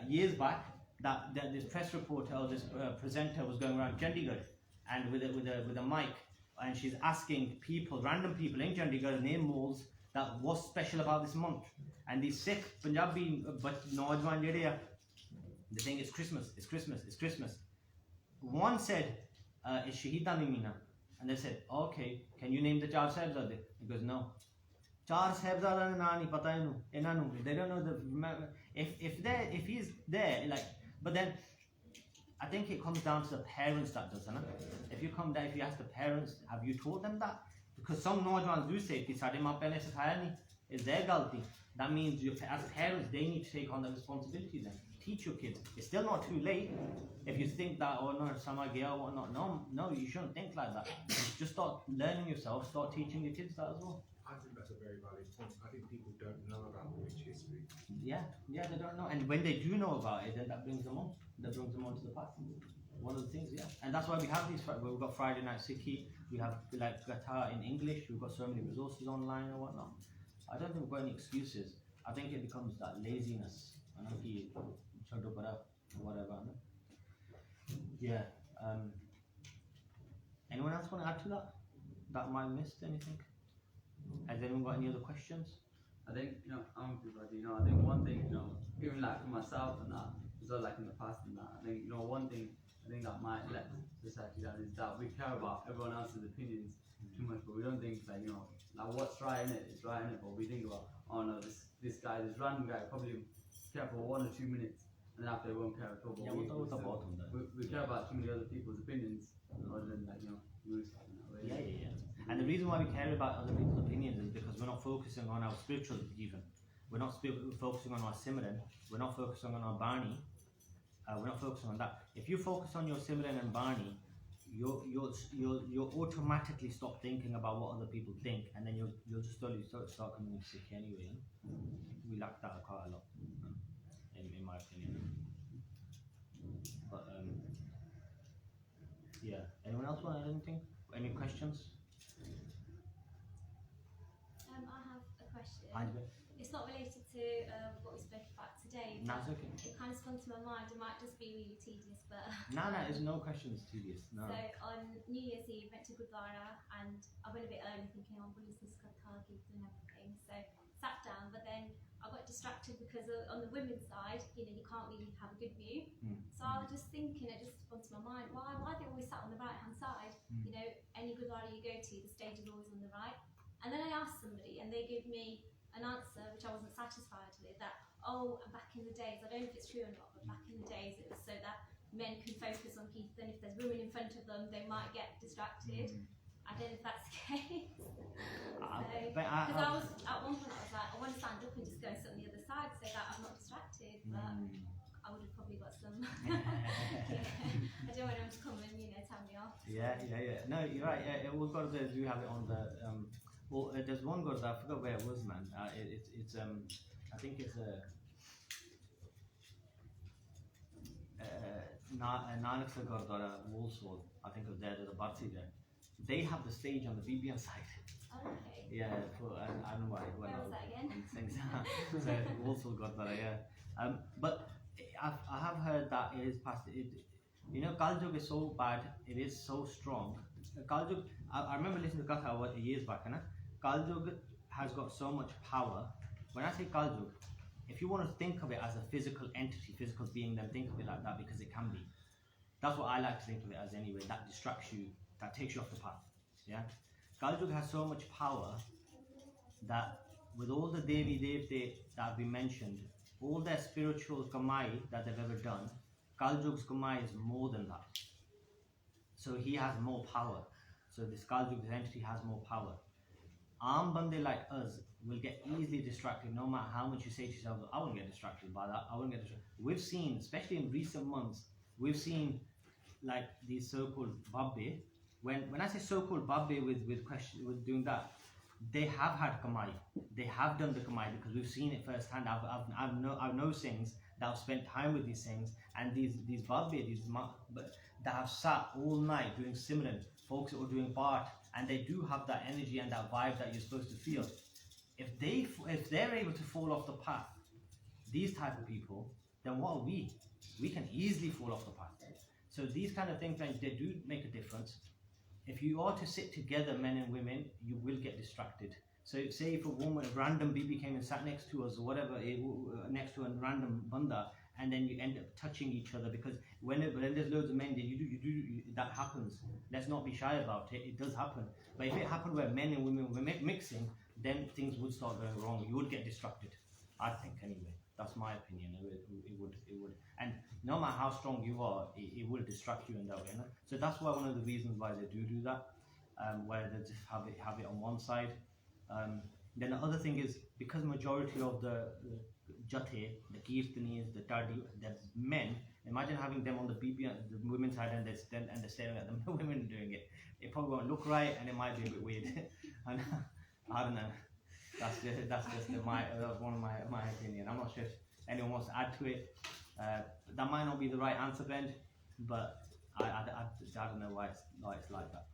years back. That this press reporter or this presenter was going around Chandigarh and with a mic. And she's asking random people in Chandigarh, name malls, that what's special about this month. And these Sikh Punjabi Najwan they think it's Christmas, it's Christmas, it's Christmas. One said, it's Shahidan Mina. And they said, okay, can you name the Char Sahibzade? He goes, no. Char Sahibzada naam nahi pata innu. They don't know if he's there, like, but then I think it comes down to the parents that does, isn't it? If you ask the parents, have you taught them that? Because some Najwans do say, "Sade maa pehle sikhaya nahi," it's their galti. That means as parents, they need to take on the responsibility then. Teach your kids. It's still not too late. If you think that, oh no, sama gaya or whatnot, no, you shouldn't think like that. Just start learning yourself, start teaching your kids that as well. I think that's a very valid point. I think people don't know about the rich history. Yeah, they don't know. And when they do know about it, then that brings them on. That brings them onto the path. One of the things, yeah. And that's why we have these, we've got Friday Night Sikhi, we have like Katha in English, we've got so many resources online and whatnot. I don't think we've got any excuses. I think it becomes that laziness. Whatever. Yeah. Anyone else want to add to that? That might have missed anything? Has anyone got any other questions? I think, I'm everybody, I think one thing, even like for myself and that, as well like in the past and that, I think, one thing I think that might let society down is that we care about everyone else's opinions too much, but we don't think like, like what's right in it is right in it, but we think about, oh no, this random guy probably care for 1 or 2 minutes, and then after they won't care at all. But yeah, we care about too many other people's opinions rather than like, rules. Yeah. And the reason why we care about other people's opinions is because we're not focusing on our spiritual even. We're not focusing on our Simran. We're not focusing on our Bani. We're not focusing on that. If you focus on your Simran and Bani, you'll automatically stop thinking about what other people think, and then you'll just slowly start coming sick anyway. We lack that quite a lot, in my opinion. But yeah. Anyone else want to add anything? Any questions? I have a question. Hi. It's not related to what we spoke about today. No, it's okay. It kind of spun to my mind. It might just be really tedious, but No, there's no questions tedious. No. So on New Year's Eve, went to Gurdwara, and I went a bit early, thinking, "Oh, what is this Katha gigs and everything?" So sat down, but then I got distracted because on the women's side, you can't really have a good view. So I was just thinking, it just spun to my mind, why are they always sat on the right hand side? Any Gurdwara you go to, the stage is always on the right. And then I asked somebody, and they gave me an answer which I wasn't satisfied with, that, back in the days, I don't know if it's true or not, but back in the days it was so that men can focus on Keith, and if there's women in front of them, they might get distracted. I don't know if that's the case. Because I was, at one point I was like, I want to stand up and just go and sit on the other side so that I'm not distracted, but I would have probably got some, I don't want them to come and, tell me off. Yeah. No, you're right. All Gurdwaras do have it on the, there's one Gurdwara, I forgot where it was, man. It's I think it's Nanak's Gurdwara, Walsall. I think it was there's a Barsi there. They have the stage on the BBN side. Oh, okay. Yeah, I don't know why. Where was that again? So Walsall Gurdwara, yeah. But I have heard that it is past. Kaljug is so bad. It is so strong. Kaljug. I remember listening to Katha years back, Kaljug has got so much power. When I say Kaljug, if you want to think of it as a physical entity, physical being, then think of it like that, because it can be. That's what I like to think of it as anyway. That distracts you, that takes you off the path. Yeah. Kaljug has so much power that with all the Devi Devte that have been mentioned, all their spiritual kamai that they've ever done, Kaljug's kamai is more than that. So he has more power. So this Kaljug entity has more power. Aam bande like us will get easily distracted no matter how much you say to yourself, I won't get distracted by that, I won't get distracted. We've seen, especially in recent months, we've seen like these so-called babbe. When I say so-called babbe with doing that, they have had kamai. They have done the kamai because we've seen it firsthand. I've know things that have spent time with these things, and these babbe, that have sat all night doing Simran, folks that are doing part, and they do have that energy and that vibe that you're supposed to feel. If they're able to fall off the path, these type of people, then what are we? We can easily fall off the path. So these kind of things, they do make a difference. If you are to sit together, men and women, you will get distracted. So say if a woman, a random BB came and sat next to us or whatever, next to a random banda, and then you end up touching each other, because when there's loads of men, that happens. Let's not be shy about it. It does happen. But if it happened where men and women were mixing, then things would start going wrong. You would get distracted. I think anyway. That's my opinion. It would. And no matter how strong you are, it will distract you in that way. No? So that's why one of the reasons why they do that, where they just have it on one side. Then the other thing is, because majority of the jathe, the kirtanis, the tadi, the men. Imagine having them on the BB, the women's side, and they're staring at the women doing it. It probably won't look right, and it might be a bit weird. And I don't know. That's just one of my opinion. I'm not sure if anyone wants to add to it. That might not be the right answer, Ben, but I don't know why it's like that.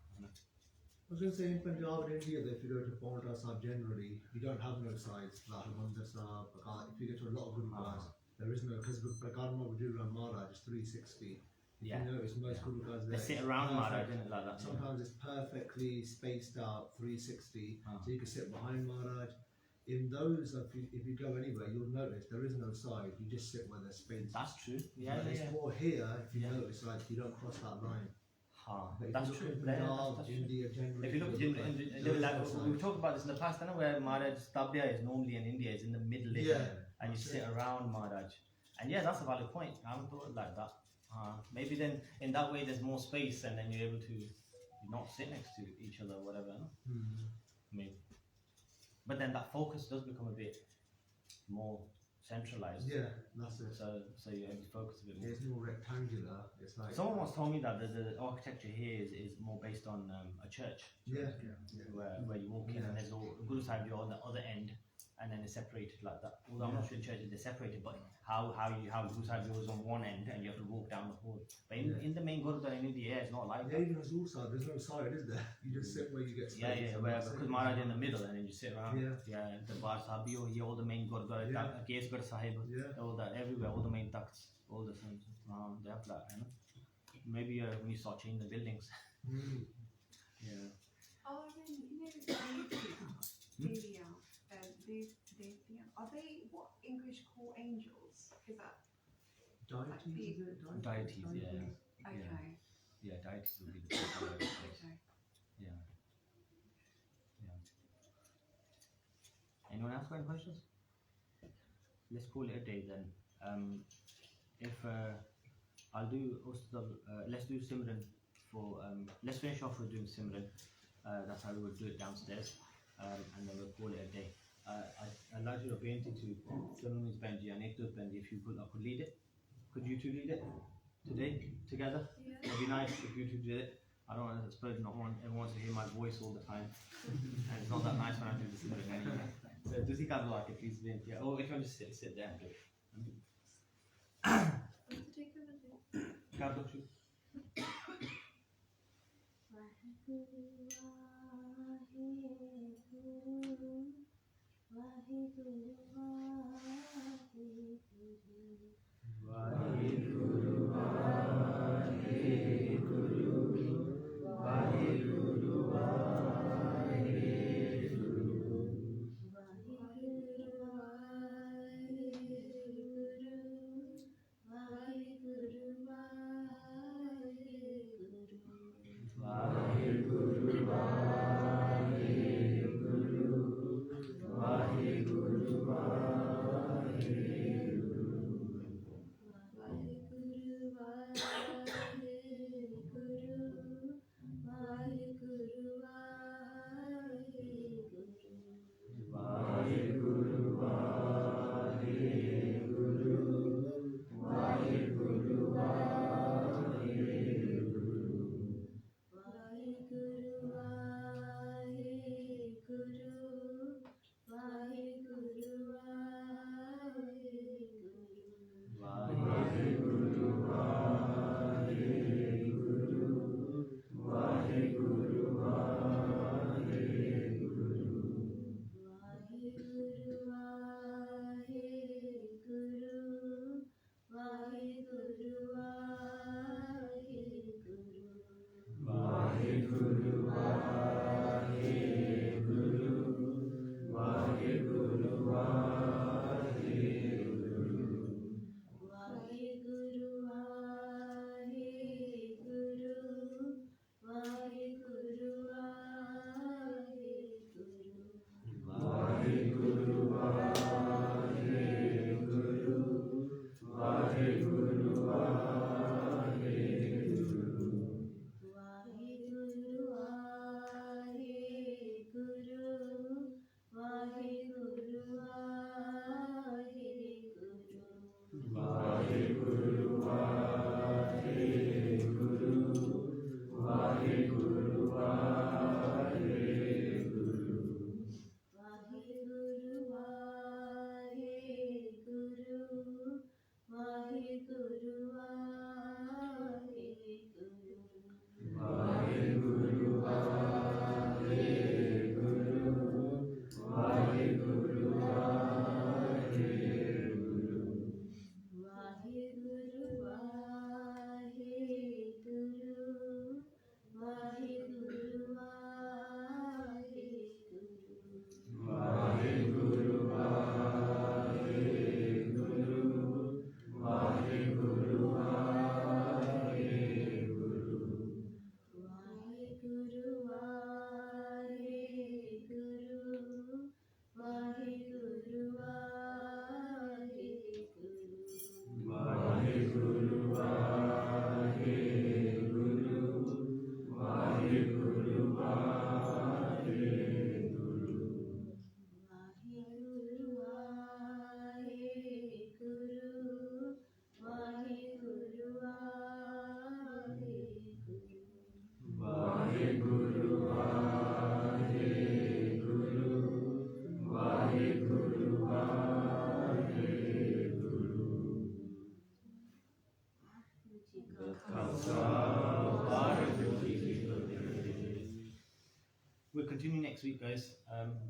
I was going to say, in Punjab and India, that if you go to Pawnta Sahib generally, you don't have no sides. Like Harmandir Sahib, if you get to a lot of gurudwaras, there is no, because Prakarma Vajura Maharaj is 360. Yeah. You notice most gurudwaras They sit around Maharaj, isn't it, like that? Sometimes it's perfectly spaced out 360, so you can sit behind Maharaj. In those, if you go anywhere, you'll notice there is no side. You just sit where there's space. That's true. Yeah, It's more here. If you notice, like you don't cross that line. That's true. That's India generally. If you look at like, we've talked about this in the past, I know where Maharaj Tabya is normally in India, is in the middle, and you sit around Maharaj. And yeah, that's a valid point. I haven't thought like that. Maybe then in that way there's more space, and then you're able to not sit next to each other or whatever. No? Maybe. But then that focus does become a bit more centralized. Yeah, that's it. So you're able to focus a bit more. It's more rectangular. It's like someone once told me that the architecture here is more based on a church. Where you walk in and there's all Guru Sahib on the other end, and then it's separated like that. Although I'm not sure in churches they're separated, but how Guru Sahib was on one end and you have to walk down the hall. But in the main Gurudwara in India, it's not like that. Even Hazur Sahib, there's no side, is there? You just sit where you get space. Because Maharaj in the middle and then you sit around. The Bar Sahib, here, all the main Gurudwara, Kesgarh Sahib, all that, everywhere, all the main takhts, all the things. They have that, you know. Maybe when you start changing the buildings. Are they what English call angels? Is that Deities, is it? Deities, yeah. okay? Yeah, deities would be the best word. Okay. Yeah. Anyone else got any questions? Let's call it a day then. If I'll do let's do Simran for let's finish off with doing Simran. That's how we would do it downstairs, and then we'll call it a day. I'd like you to paint it to Simran is Benji and Ektos Benji. If you could lead it. Could you two lead it today together? Yeah. It'd be nice if you two did it. I don't want to suppose everyone wants to hear my voice all the time, and it's not that nice when I do this anyway. So does he kind of like it, please? Yeah. Or if you want to sit there and do it. week, guys.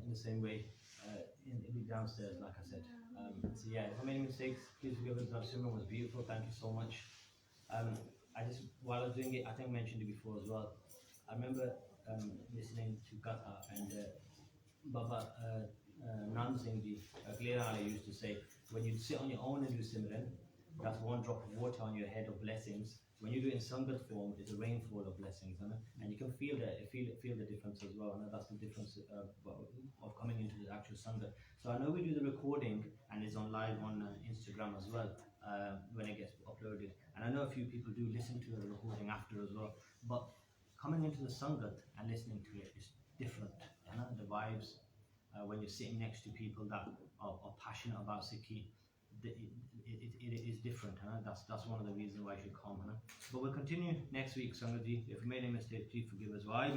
In the same way, it'll be downstairs, like I said. So yeah, if I made any mistakes, please forgive us. Our sermon was beautiful. Thank you so much. I just, while I was doing it, I think I mentioned it before as well. I remember listening to Katha and Baba Nand Singh Ji, Clearale used to say, when you sit on your own and do Simran, that's one drop of water on your head of blessings. When you do it in Sangat form, it's a rainfall of blessings, and you can feel the difference as well. And that's the difference of coming into the actual Sangat. So I know we do the recording and it's on live on Instagram as well when it gets uploaded. And I know a few people do listen to the recording after as well. But coming into the Sangat and listening to it is different. The vibes when you're sitting next to people that are passionate about Sikhi. It is different, that's one of the reasons why I should come. But we'll continue next week, Sangaji. If we made any mistakes, please forgive us. Why?